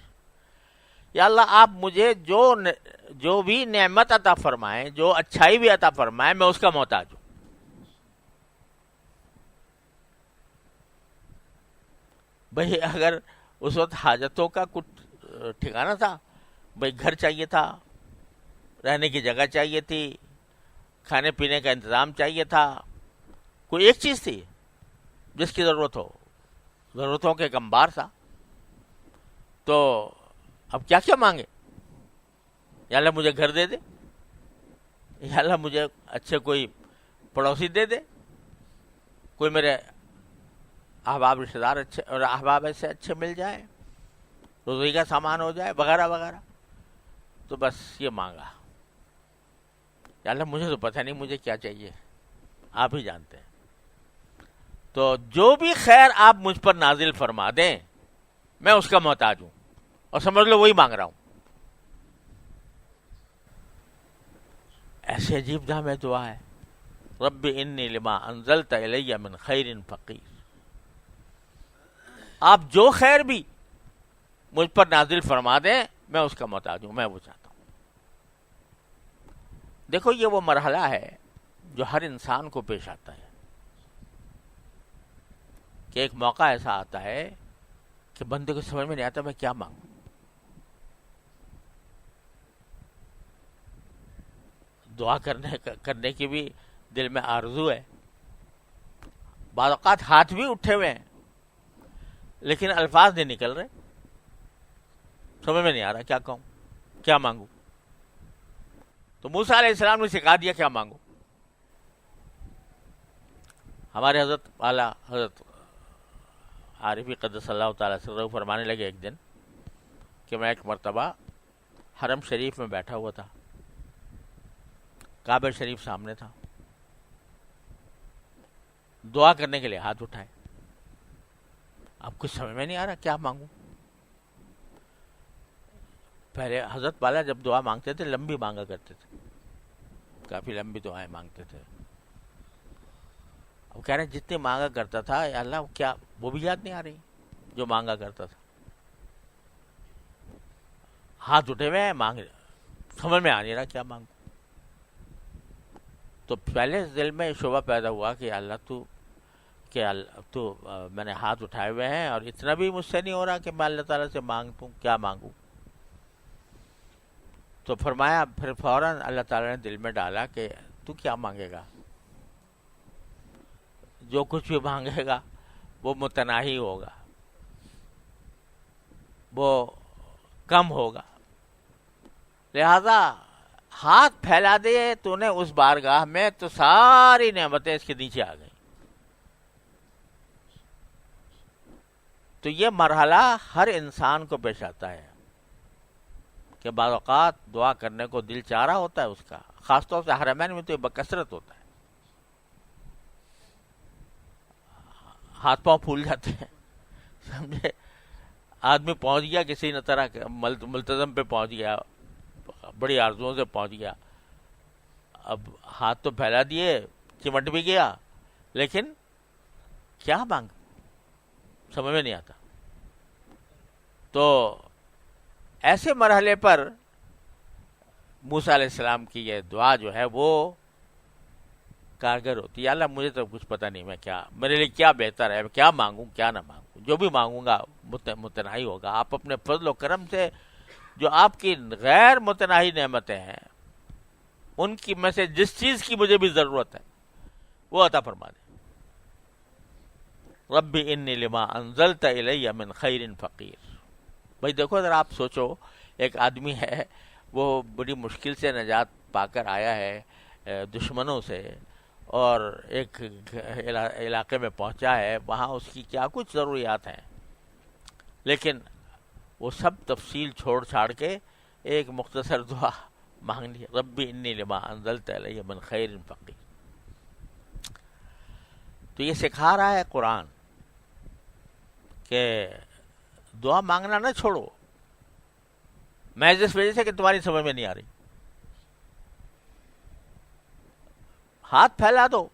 یا اللہ آپ مجھے جو بھی نعمت عطا فرمائیں، جو اچھائی بھی عطا فرمائیں، میں اس کا محتاج ہوں. بھئی اگر اس وقت حاجتوں کا کچھ ٹھکانا تھا، بھئی گھر چاہیے تھا، رہنے کی جگہ چاہیے تھی، کھانے پینے کا انتظام چاہیے تھا، کوئی ایک چیز تھی جس کی ضرورت ہو، ضرورتوں کے ایک انبار تھا، تو اب کیا کیا مانگے؟ یا اللہ مجھے گھر دے دے، یا اللہ مجھے اچھے کوئی پڑوسی دے دے، کوئی میرے احباب رشتہ دار اچھے اور احباب سے اچھے مل جائے، روزی کا سامان ہو جائے، وغیرہ وغیرہ. تو بس یہ مانگا. یا اللہ مجھے تو پتہ نہیں مجھے کیا چاہیے، آپ ہی جانتے ہیں. تو جو بھی خیر آپ مجھ پر نازل فرما دیں میں اس کا محتاج ہوں، اور سمجھ لو وہی مانگ رہا ہوں. ایسے عجیب جامع دعا ہے، رب انی لما انزلت الی من خیر فقیر. آپ جو خیر بھی مجھ پر نازل فرما دیں میں اس کا محتاج ہوں، میں وہ چاہتا ہوں. دیکھو یہ وہ مرحلہ ہے جو ہر انسان کو پیش آتا ہے کہ ایک موقع ایسا آتا ہے کہ بندے کو سمجھ میں نہیں آتا میں کیا مانگوں. دعا کرنے کی بھی دل میں آرزو ہے، بعض اوقات ہاتھ بھی اٹھے ہوئے ہیں لیکن الفاظ نہیں نکل رہے، سمجھ میں نہیں آ رہا کیا کہوں، کیا مانگوں. تو موسیٰ علیہ السلام نے سکھا دیا کیا مانگو. ہمارے حضرت اعلیٰ حضرت عارفی قدس اللہ تعالیٰ سرہ فرمانے لگے ایک دن کہ میں ایک مرتبہ حرم شریف میں بیٹھا ہوا تھا، کعبہ شریف سامنے تھا، دعا کرنے کے لیے ہاتھ اٹھائے. اب کچھ سمجھ میں نہیں آ رہا کیا مانگوں. پہلے حضرت والا جب دعا مانگتے تھے لمبی مانگا کرتے تھے، کافی لمبی دعائیں مانگتے تھے. اب کہہ رہے ہیں جتنی مانگا کرتا تھا یا اللہ کیا وہ بھی یاد نہیں آ رہی جو مانگا کرتا تھا. ہاتھ اٹھے ہوئے ہیں، مانگ سمجھ میں آ نہیں رہا کیا مانگوں. تو پہلے دل میں شبہ پیدا ہوا کہ اللہ تو میں نے ہاتھ اٹھائے ہوئے ہیں اور اتنا بھی مجھ سے نہیں ہو رہا کہ میں اللہ تعالیٰ سے مانگوں، کیا مانگوں. تو فرمایا پھر فوراً اللہ تعالیٰ نے دل میں ڈالا کہ تو کیا مانگے گا؟ جو کچھ بھی مانگے گا وہ متناہی ہوگا، وہ کم ہوگا، لہذا ہاتھ پھیلا دے تو نے اس بارگاہ میں تو ساری نعمتیں اس کے نیچے آ گئیں۔ تو یہ مرحلہ ہر انسان کو پیش آتا ہے کہ بعض اوقات دعا کرنے کو دل چاہ رہا ہوتا ہے اس کا، خاص طور سے حرمین میں تو یہ بکثرت ہوتا ہے، ہاتھ پاؤں پھول جاتے ہیں، سمجھے؟ آدمی پہنچ گیا کسی نہ طرح ملتزم پہ پہنچ گیا، بڑی آرزوؤں سے پہنچ گیا، اب ہاتھ تو پھیلا دیے، چمٹ بھی گیا، لیکن کیا مانگ سمجھ میں نہیں آتا۔ تو ایسے مرحلے پر موسیٰ علیہ السلام کی یہ دعا جو ہے وہ کارگر ہوتی ہے۔ اللہ مجھے تو کچھ پتہ نہیں، میں کیا، میرے لیے کیا بہتر ہے، کیا مانگوں کیا نہ مانگوں، جو بھی مانگوں گا متناہی ہوگا۔ آپ اپنے فضل و کرم سے جو آپ کی غیر متناہی نعمتیں ہیں، ان کی میں سے جس چیز کی مجھے بھی ضرورت ہے وہ عطا فرما دیں۔ رب انی لما انزلت الی من خیر فقیر۔ بھائی دیکھو ذرا، آپ سوچو، ایک آدمی ہے وہ بڑی مشکل سے نجات پا کر آیا ہے دشمنوں سے، اور ایک علاقے میں پہنچا ہے، وہاں اس کی کیا کچھ ضروریات ہیں، لیکن وہ سب تفصیل چھوڑ چھاڑ کے ایک مختصر دعا مانگ لی، رب انی لما انزلت الی من خیر فقیر۔ تو یہ سکھا رہا ہے قرآن کہ دعا مانگنا نہ چھوڑو، محض اس وجہ سے کہ تمہاری سمجھ میں نہیں آ رہی، ہاتھ پھیلا دو۔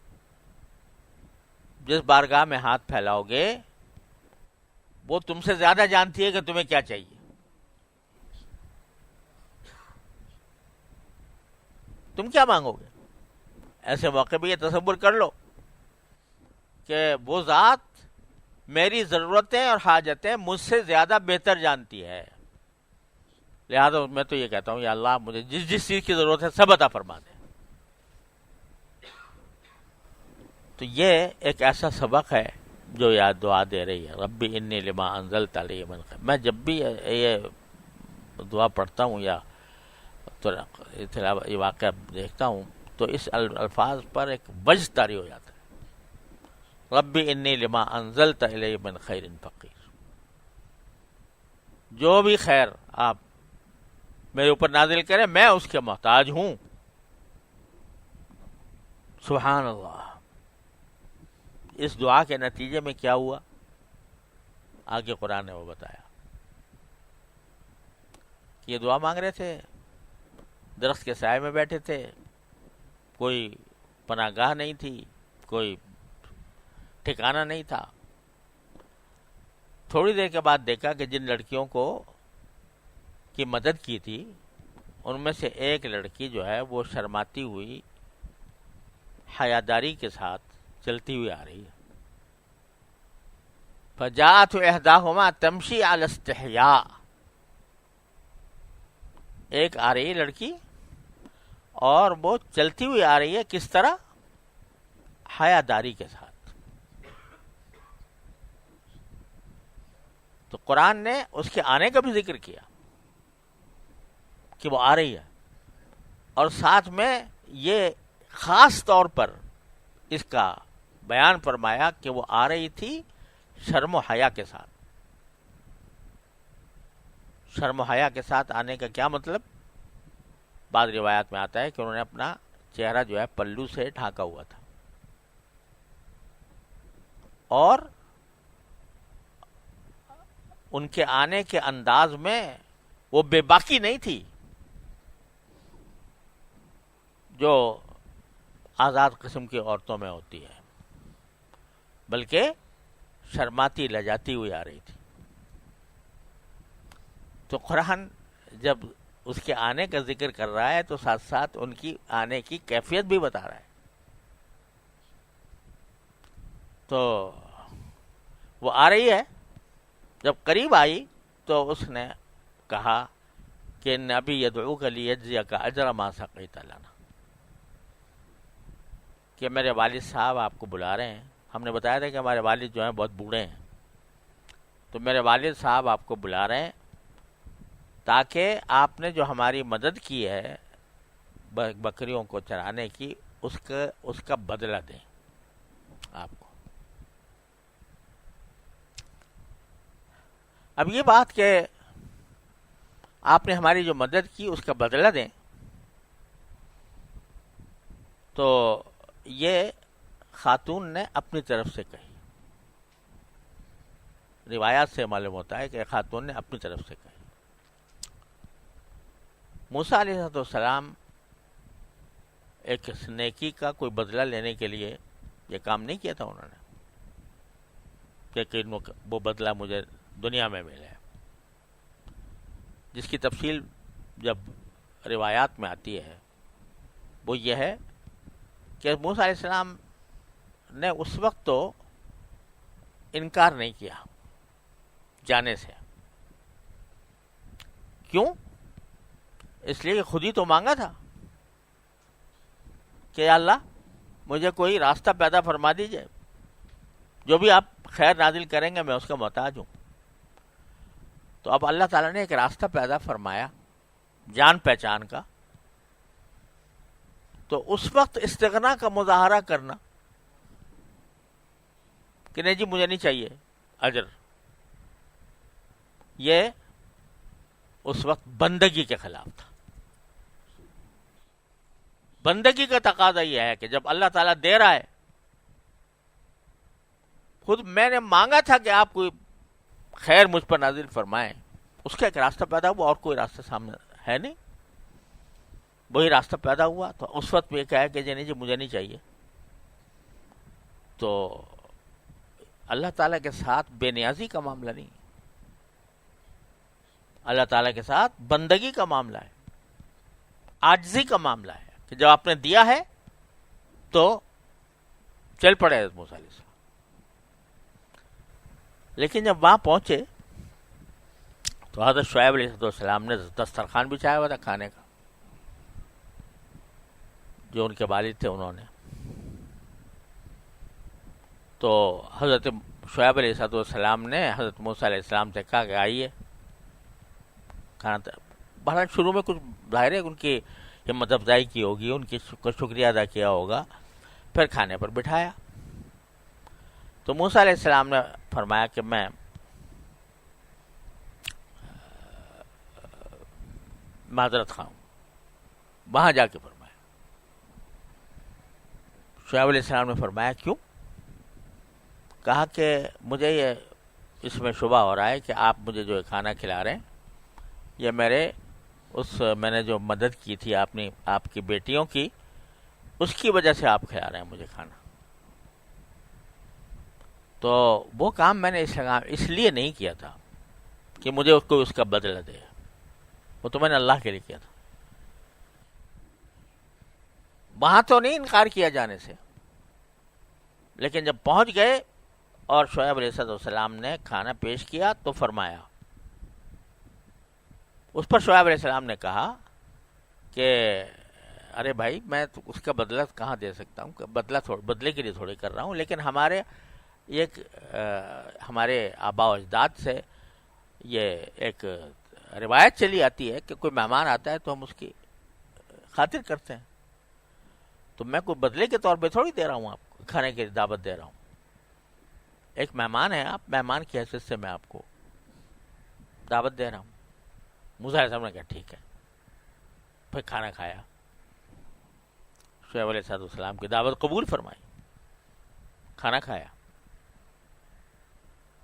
جس بارگاہ میں ہاتھ پھیلاؤ گے وہ تم سے زیادہ جانتی ہے کہ تمہیں کیا چاہیے۔ تم کیا مانگو گے؟ ایسے موقع پہ یہ تصور کر لو کہ وہ ذات میری ضرورتیں اور حاجتیں مجھ سے زیادہ بہتر جانتی ہے، لہذا میں تو یہ کہتا ہوں یا اللہ مجھے جس جس چیز کی ضرورت ہے سب عطا فرما دے۔ تو یہ ایک ایسا سبق ہے جو یاد دعا دے رہی ہے، رب انی لما انزلت علی من خیر۔ میں جب بھی یہ دعا پڑھتا ہوں یا یہ واقعہ دیکھتا ہوں تو اس الفاظ پر ایک وجد طاری ہو جاتا ہے، رب انی لما انزلت الی من خیر فقیر۔ جو بھی خیر آپ میرے اوپر نازل کریں میں اس کے محتاج ہوں۔ سبحان اللہ۔ اس دعا کے نتیجے میں کیا ہوا آگے قرآن نے وہ بتایا کہ یہ دعا مانگ رہے تھے، درخت کے سائے میں بیٹھے تھے، کوئی پناہ گاہ نہیں تھی، کوئی ٹھکانہ نہیں تھا۔ تھوڑی دیر کے بعد دیکھا کہ جن لڑکیوں کو کی مدد کی تھی ان میں سے ایک لڑکی جو ہے وہ شرماتی ہوئی حیاداری کے ساتھ چلتی ہوئی آ رہی ہے۔ فجاءت احداہما تمشی علی استحیاء، ایک آ رہی ہے لڑکی اور وہ چلتی ہوئی آ رہی ہے کس طرح؟ حیاداری کے ساتھ۔ تو قرآن نے اس کے آنے کا بھی ذکر کیا کہ وہ آ رہی ہے، اور ساتھ میں یہ خاص طور پر اس کا بیان فرمایا کہ وہ آ رہی تھی شرم و حیا کے ساتھ۔ شرم و حیا کے ساتھ آنے کا کیا مطلب؟ بعض روایات میں آتا ہے کہ انہوں نے اپنا چہرہ جو ہے پلو سے ڈھانکا ہوا تھا، اور ان کے آنے کے انداز میں وہ بے باکی نہیں تھی جو آزاد قسم کی عورتوں میں ہوتی ہے، بلکہ شرماتی لجاتی ہوئی آ رہی تھی۔ تو قرآن جب اس کے آنے کا ذکر کر رہا ہے تو ساتھ ساتھ ان کی آنے کی کیفیت بھی بتا رہا ہے۔ تو وہ آ رہی ہے، جب قریب آئی تو اس نے کہا کہ نبی یدعوک لیجزیک اجر ما سقیت لنا، کہ میرے والد صاحب آپ کو بلا رہے ہیں. ہم نے بتایا تھا کہ ہمارے والد جو ہیں بہت بوڑھے ہیں، تو میرے والد صاحب آپ کو بلا رہے ہیں تاکہ آپ نے جو ہماری مدد کی ہے بکریوں کو چرانے کی، اس کا بدلہ دیں آپ کو. اب یہ بات کہ آپ نے ہماری جو مدد کی اس کا بدلہ دیں، تو یہ خاتون نے اپنی طرف سے کہی. روایات سے معلوم ہوتا ہے کہ خاتون نے اپنی طرف سے کہی. موسیٰ علیہ السلام ایک نیکی کا کوئی بدلہ لینے کے لیے یہ کام نہیں کیا تھا انہوں نے کہ وہ بدلہ مجھے دنیا میں ملے، جس کی تفصیل جب روایات میں آتی ہے وہ یہ ہے کہ موسیٰ علیہ السلام نے اس وقت تو انکار نہیں کیا جانے سے. کیوں؟ اس لیے کہ خود ہی تو مانگا تھا کہ یا اللہ مجھے کوئی راستہ پیدا فرما دیجئے، جو بھی آپ خیر نازل کریں گے میں اس کا محتاج ہوں. تو اب اللہ تعالیٰ نے ایک راستہ پیدا فرمایا جان پہچان کا. تو اس وقت استغنا کا مظاہرہ کرنا کہ نہیں جی مجھے نہیں چاہیے اجر، یہ اس وقت بندگی کے خلاف تھا. بندگی کا تقاضا یہ ہے کہ جب اللہ تعالیٰ دے رہا ہے، خود میں نے مانگا تھا کہ آپ کوئی خیر مجھ پر نازل فرمائیں، اس کا ایک راستہ پیدا ہوا اور کوئی راستہ سامنے ہے نہیں، وہی راستہ پیدا ہوا. تو اس وقت یہ کہا کہ نہیں جی مجھے نہیں چاہیے. تو اللہ تعالیٰ کے ساتھ بے نیازی کا معاملہ نہیں، اللہ تعالیٰ کے ساتھ بندگی کا معاملہ ہے، عاجزی کا معاملہ ہے کہ جب آپ نے دیا ہے تو چل پڑے حضرت موسیٰ علیہ السلام. لیکن جب وہاں پہنچے تو حضرت شعیب علیہ السلام نے دسترخوان بچھایا ہوا تھا کھانے کا، جو ان کے والد تھے انہوں نے. تو حضرت شعیب علیہ السلام نے حضرت موسیٰ علیہ السلام سے کہا کہ آئیے کھانا. بہرحال شروع میں کچھ ظاہر ہے ان کی ہمت افزائی کی ہوگی، ان کی شکریہ ادا کیا ہوگا، پھر کھانے پر بٹھایا. تو موسیٰ علیہ السلام نے فرمایا کہ میں معذرت خواہ ہوں. وہاں جا کے فرمایا. شعیب علیہ السلام نے فرمایا کیوں؟ کہا کہ مجھے یہ اس میں شبہ ہو رہا ہے کہ آپ مجھے جو کھانا کھلا رہے ہیں یہ میں نے جو مدد کی تھی آپ کی بیٹیوں کی، اس کی وجہ سے آپ کھلا رہے ہیں مجھے کھانا. تو وہ کام میں نے اس لیے نہیں کیا تھا کہ مجھے اس کا بدلہ دے، وہ تو میں نے اللہ کے لیے کیا تھا. وہاں تو نہیں انکار کیا جانے سے، لیکن جب پہنچ گئے اور شعیب علیہ السلام نے کھانا پیش کیا تو فرمایا. اس پر شعیب علیہ السلام نے کہا کہ ارے بھائی میں تو اس کا بدلہ کہاں دے سکتا ہوں، بدلے کے لیے تھوڑی کر رہا ہوں، لیکن ہمارے آباء و اجداد سے یہ ایک روایت چلی آتی ہے کہ کوئی مہمان آتا ہے تو ہم اس کی خاطر کرتے ہیں. تو میں کوئی بدلے کے طور پہ تھوڑی دے رہا ہوں، آپ کو کھانے کی دعوت دے رہا ہوں. ایک مہمان ہے، آپ مہمان کی حیثیت سے میں آپ کو دعوت دے رہا ہوں. موسیٰ علیہ السلام نے کہا ٹھیک ہے. پھر کھانا کھایا، شعیب علیہ السلام کی دعوت قبول فرمائی، کھانا کھایا.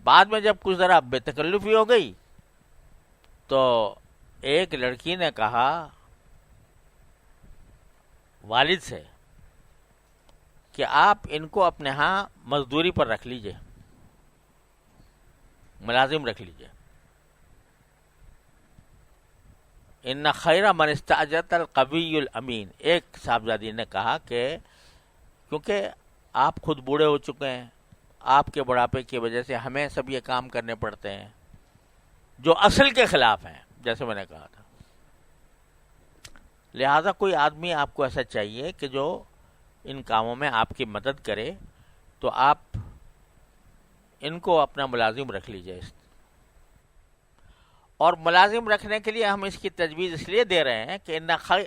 بعد میں جب کچھ ذرا بے تکلفی ہو گئی تو ایک لڑکی نے کہا والد سے کہ آپ ان کو اپنے ہاں مزدوری پر رکھ لیجئے، ملازم رکھ لیجئے. ان خیر من استاجرت القوی الامین. ایک صاحبزادی نے کہا کہ کیونکہ آپ خود بوڑھے ہو چکے ہیں، آپ کے بڑھاپے کی وجہ سے ہمیں سب یہ کام کرنے پڑتے ہیں جو اصل کے خلاف ہیں، جیسے میں نے کہا تھا. لہذا کوئی آدمی آپ کو ایسا چاہیے کہ جو ان کاموں میں آپ کی مدد کرے، تو آپ ان کو اپنا ملازم رکھ لیجئے. اور ملازم رکھنے کے لیے ہم اس کی تجویز اس لیے دے رہے ہیں کہ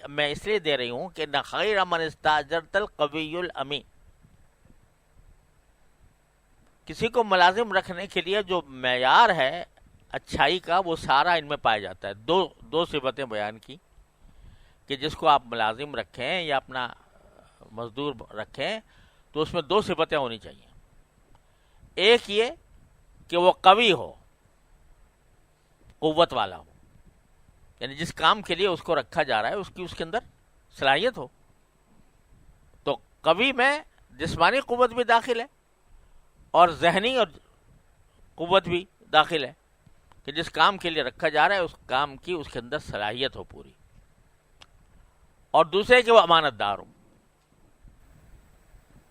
میں اس لیے دے رہی ہوں کہ ان خیر من استاجرت القوی الامین. کسی کو ملازم رکھنے کے لیے جو معیار ہے اچھائی کا، وہ سارا ان میں پایا جاتا ہے. دو صفتیں بیان کی کہ جس کو آپ ملازم رکھیں یا اپنا مزدور رکھیں تو اس میں دو صفتیں ہونی چاہیے. ایک یہ کہ وہ قوی ہو، قوت والا ہو، یعنی جس کام کے لیے اس کو رکھا جا رہا ہے اس کے اندر صلاحیت ہو. تو قوی میں جسمانی قوت بھی داخل ہے اور ذہنی اور قوت بھی داخل ہے کہ جس کام کے لیے رکھا جا رہا ہے اس کام کی اس کے اندر صلاحیت ہو پوری. اور دوسرے کہ وہ امانت دار ہو.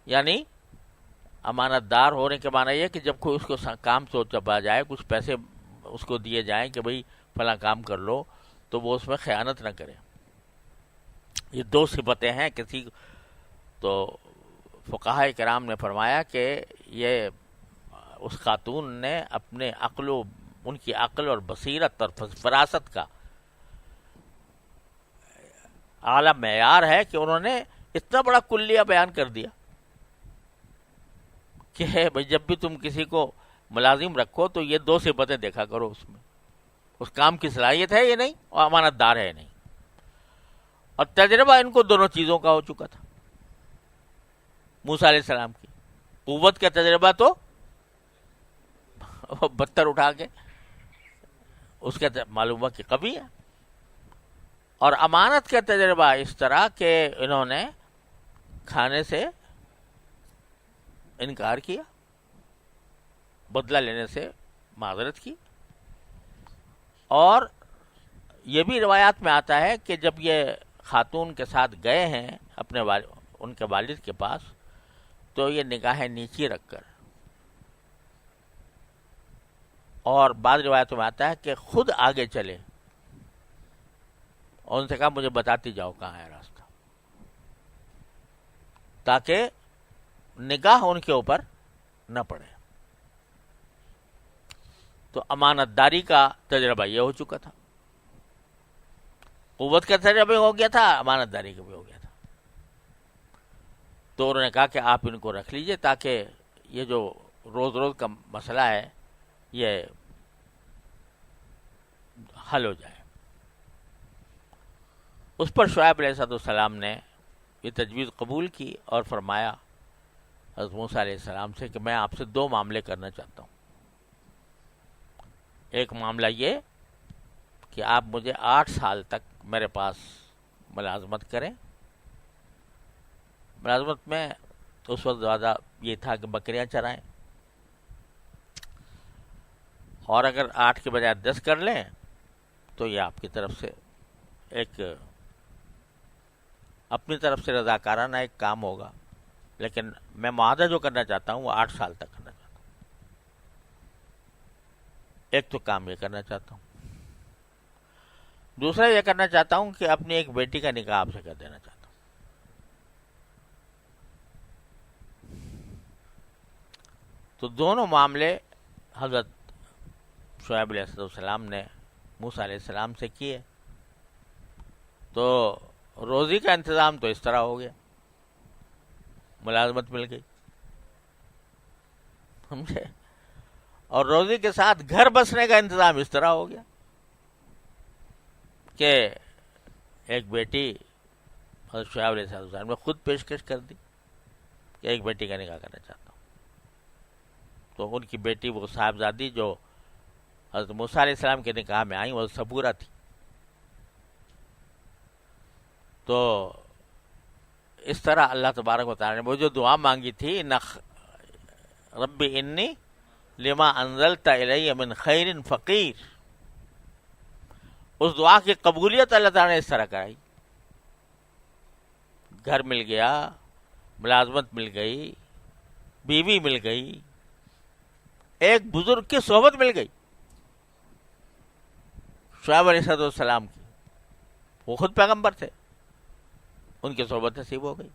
یعنی امانت دار ہونے کے معنی یہ کہ جب کوئی اس کو کام سوچا جائے، کچھ پیسے اس کو دیے جائیں کہ بھئی فلاں کام کر لو، تو وہ اس میں خیانت نہ کرے. یہ دو صفتیں ہیں کسی. تو فقہاء کرام نے فرمایا کہ یہ اس خاتون نے اپنے ان کی عقل اور بصیرت اور فراست کا اعلیٰ معیار ہے کہ انہوں نے اتنا بڑا کلیہ بیان کر دیا کہ بھئی جب بھی تم کسی کو ملازم رکھو تو یہ دو صفتیں دیکھا کرو، اس میں اس کام کی صلاحیت ہے یا نہیں اور امانت دار ہے یا نہیں. اور تجربہ ان کو دونوں چیزوں کا ہو چکا تھا. موسیٰ علیہ السلام کی قوت کا تجربہ تو پتھر اٹھا کے اس کا معلوم ہوا کہ قوی ہے، اور امانت کا تجربہ اس طرح کہ انہوں نے کھانے سے انکار کیا، بدلہ لینے سے معذرت کی. اور یہ بھی روایات میں آتا ہے کہ جب یہ خاتون کے ساتھ گئے ہیں ان کے والد کے پاس، تو یہ نگاہیں نیچی رکھ کر، اور بعض روایتوں میں آتا ہے کہ خود آگے چلے اور ان سے کہا مجھے بتاتی جاؤ کہاں ہے راستہ، تاکہ نگاہ ان کے اوپر نہ پڑے. تو امانت داری کا تجربہ یہ ہو چکا تھا، قوت کا تجربہ ہو گیا تھا، امانت داری کا بھی ہو گیا تھا. تو انہوں نے کہا کہ آپ ان کو رکھ لیجئے تاکہ یہ جو روز روز کا مسئلہ ہے یہ حل ہو جائے. اس پر شعیب علیہ السلام نے یہ تجویز قبول کی اور فرمایا حضرت موسیٰ علیہ السلام سے کہ میں آپ سے دو معاملے کرنا چاہتا ہوں. ایک معاملہ یہ کہ آپ مجھے 8 سال تک میرے پاس ملازمت کریں. ملازمت میں اس وقت زیادہ یہ تھا کہ بکریاں چرائیں، اور اگر 8 کے بجائے 10 کر لیں تو یہ آپ کی طرف سے ایک اپنی طرف سے رضاکارانہ ایک کام ہوگا. لیکن میں معاہدہ جو کرنا چاہتا ہوں وہ 8 سال تک کرنا چاہتا ہوں. ایک تو کام یہ کرنا چاہتا ہوں. دوسرا یہ کرنا چاہتا ہوں کہ اپنی ایک بیٹی کا نکاح آپ سے کر دینا چاہتا ہوں. تو دونوں معاملے حضرت شعیب علیہ السلام نے موسیٰ علیہ السلام سے کیے. تو روزی کا انتظام تو اس طرح ہو گیا، ملازمت مل گئی، سمجھے، اور روزی کے ساتھ گھر بسنے کا انتظام اس طرح ہو گیا کہ ایک بیٹی حضرت شعیب علیہ السلام نے خود پیشکش کر دی کہ ایک بیٹی کا نکاح کرنا چاہتا ہوں. تو ان کی بیٹی وہ صاحبزادی جو حضرت موسیٰ علیہ السلام کے نکاح میں آئیں وہ صبورہ تھی. تو اس طرح اللہ تبارک و تعالی نے وہ جو دعا مانگی تھی رب انی لما انزلت الی من خیر فقیر، اس دعا کی قبولیت اللہ تعالی نے اس طرح کرائی. گھر مل گیا، ملازمت مل گئی، بیوی مل گئی، ایک بزرگ کی صحبت مل گئی شعیب علیہ السلام کی. وہ خود پیغمبر تھے، ان کی صحبت نصیب ہو گئی.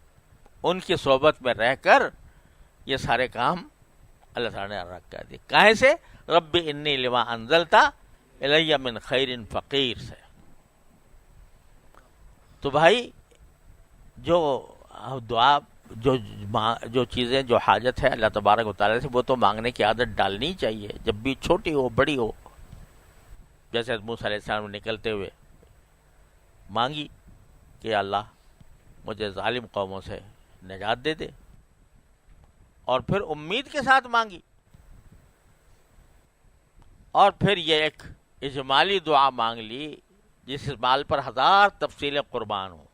ان کی صحبت میں رہ کر یہ سارے کام اللہ تعالیٰ نے رکھ کر دیے. کہیں سے؟ رب انی لما انزلت الی من خیر فقیر سے. تو بھائی جو دعا جو چیزیں جو حاجت ہے اللہ تبارک و تعالیٰ سے وہ تو مانگنے کی عادت ڈالنی چاہیے، جب بھی چھوٹی ہو بڑی ہو. جیسے موسیٰ علیہ السلام نکلتے ہوئے مانگی کہ اللہ مجھے ظالم قوموں سے نجات دے دے، اور پھر امید کے ساتھ مانگی، اور پھر یہ ایک اجمالی دعا مانگ لی جس مال پر 1000 تفصیلیں قربان ہوں.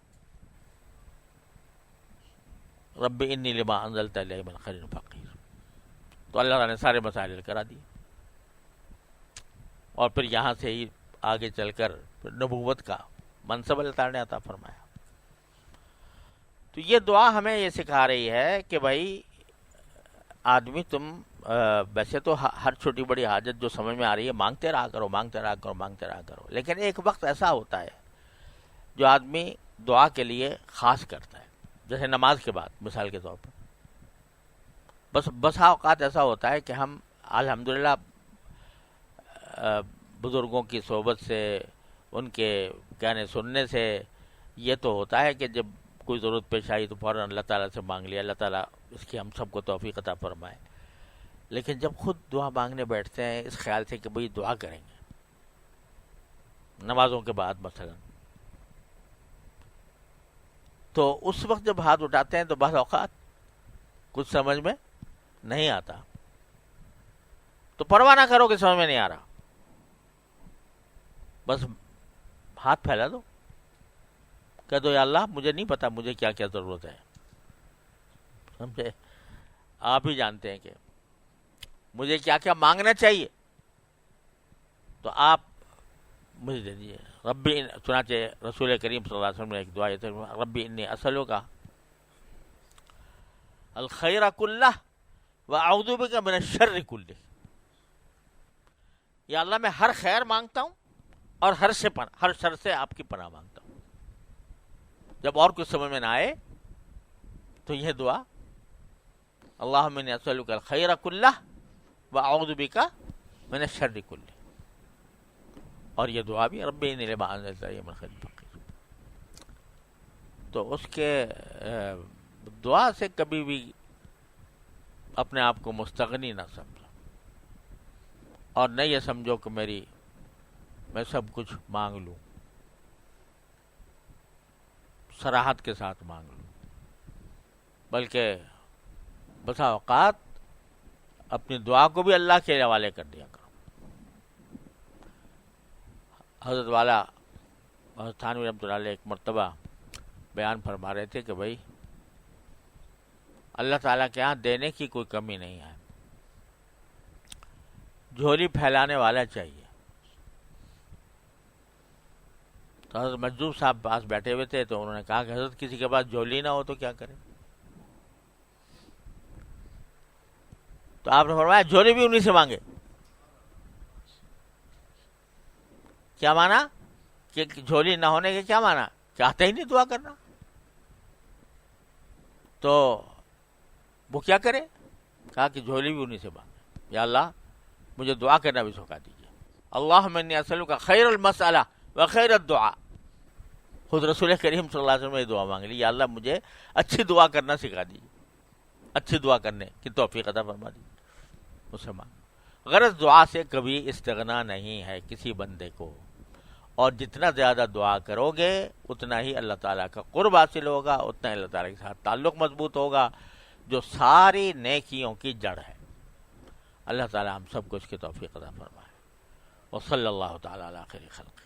رب انی لما انزلت الی من خیر فقیر. تو اللہ تعالیٰ نے سارے مسائل کرا دیے، اور پھر یہاں سے ہی آگے چل کر پھر نبوت کا منصب اللہ تعالیٰ نے عطا فرمایا. تو یہ دعا ہمیں یہ سکھا رہی ہے کہ بھائی آدمی تم ویسے تو ہر چھوٹی بڑی حاجت جو سمجھ میں آ رہی ہے مانگتے رہا کرو، مانگتے رہا کرو، مانگتے رہا کرو، لیکن ایک وقت ایسا ہوتا ہے جو آدمی دعا کے لیے خاص کرتا ہے، جیسے نماز کے بعد مثال کے طور پر. بسا اوقات ایسا ہوتا ہے کہ ہم الحمدللہ بزرگوں کی صحبت سے، ان کے کہنے سننے سے یہ تو ہوتا ہے کہ جب کوئی ضرورت پیش آئی تو فوراً اللہ تعالیٰ سے مانگ لیا، اللہ تعالیٰ اس کی ہم سب کو توفیق عطا فرمائے. لیکن جب خود دعا مانگنے بیٹھتے ہیں اس خیال سے کہ بھئی دعا کریں گے نمازوں کے بعد مثلا، تو اس وقت جب ہاتھ اٹھاتے ہیں تو بعض اوقات کچھ سمجھ میں نہیں آتا. تو پرواہ نہ کرو کہ سمجھ میں نہیں آ رہا، بس ہاتھ پھیلا دو، کہہ دو یا اللہ مجھے نہیں پتا مجھے کیا کیا ضرورت ہے، سمجھے؟ آپ ہی جانتے ہیں کہ مجھے کیا کیا مانگنا چاہیے، تو آپ مجھے دے دیجیے. ربی چنانچہ رسول کریم صلی اللہ علیہ وسلم نے ایک دعا یہ ربی انی اسألک الخیر کلہ واعوذ بک من الشر کلہ. یا اللہ میں ہر خیر مانگتا ہوں اور ہر شر سے آپ کی پناہ مانگتا ہوں. جب اور کچھ سمجھ میں نہ آئے تو یہ دعا اللہم انی اسألک الخیر کلہ واعوذ بک من الشر کلہ. اور یہ دعا بھی رب انی لما انزلت الی من خیر فقیر. تو اس کے دعا سے کبھی بھی اپنے آپ کو مستغنی نہ سمجھو، اور نہ یہ سمجھو کہ میں سب کچھ مانگ لوں، صراحت کے ساتھ مانگ لوں، بلکہ بسا اوقات اپنی دعا کو بھی اللہ کے حوالے کر دیا کرو. حضرت والا حضرت تھانوی رحمۃ اللہ علیہ ایک مرتبہ بیان فرما رہے تھے کہ بھائی اللہ تعالیٰ کے ہاں دینے کی کوئی کمی نہیں ہے، جھولی پھیلانے والا چاہیے. تو حضرت مجذوب صاحب پاس بیٹھے ہوئے تھے تو انہوں نے کہا کہ حضرت کسی کے پاس جھولی نہ ہو تو کیا کرے؟ تو آپ نے فرمایا جھولی بھی انہی سے مانگے. کیا مانا؟ کہ جھولی نہ ہونے کے کیا مانا؟ چاہتے ہی نہیں دعا کرنا. تو وہ کیا کرے؟ کہا کہ جھولی بھی انہی سے مانگے. یا اللہ مجھے دعا کرنا بھی سکھا دیجیے. اللہم انی اسألک خیر المسألہ و خیر الدعاء. خود رسول کریم صلی اللہ علیہ وسلم نے دعا مانگ لی، یا اللہ مجھے اچھی دعا کرنا سکھا دیجیے، اچھی دعا کرنے کی توفیق عطا فرما دیجیے. اسے مانگ. غرض دعا سے کبھی استغنا نہیں ہے کسی بندے کو، اور جتنا زیادہ دعا کرو گے اتنا ہی اللہ تعالیٰ کا قرب حاصل ہوگا، اتنا ہی اللہ تعالیٰ کے ساتھ تعلق مضبوط ہوگا، جو ساری نیکیوں کی جڑ ہے. اللہ تعالیٰ ہم سب کو اس کی توفیق عطا فرمائے. وصلی اللہ تعالیٰ علی خیر خلقہ.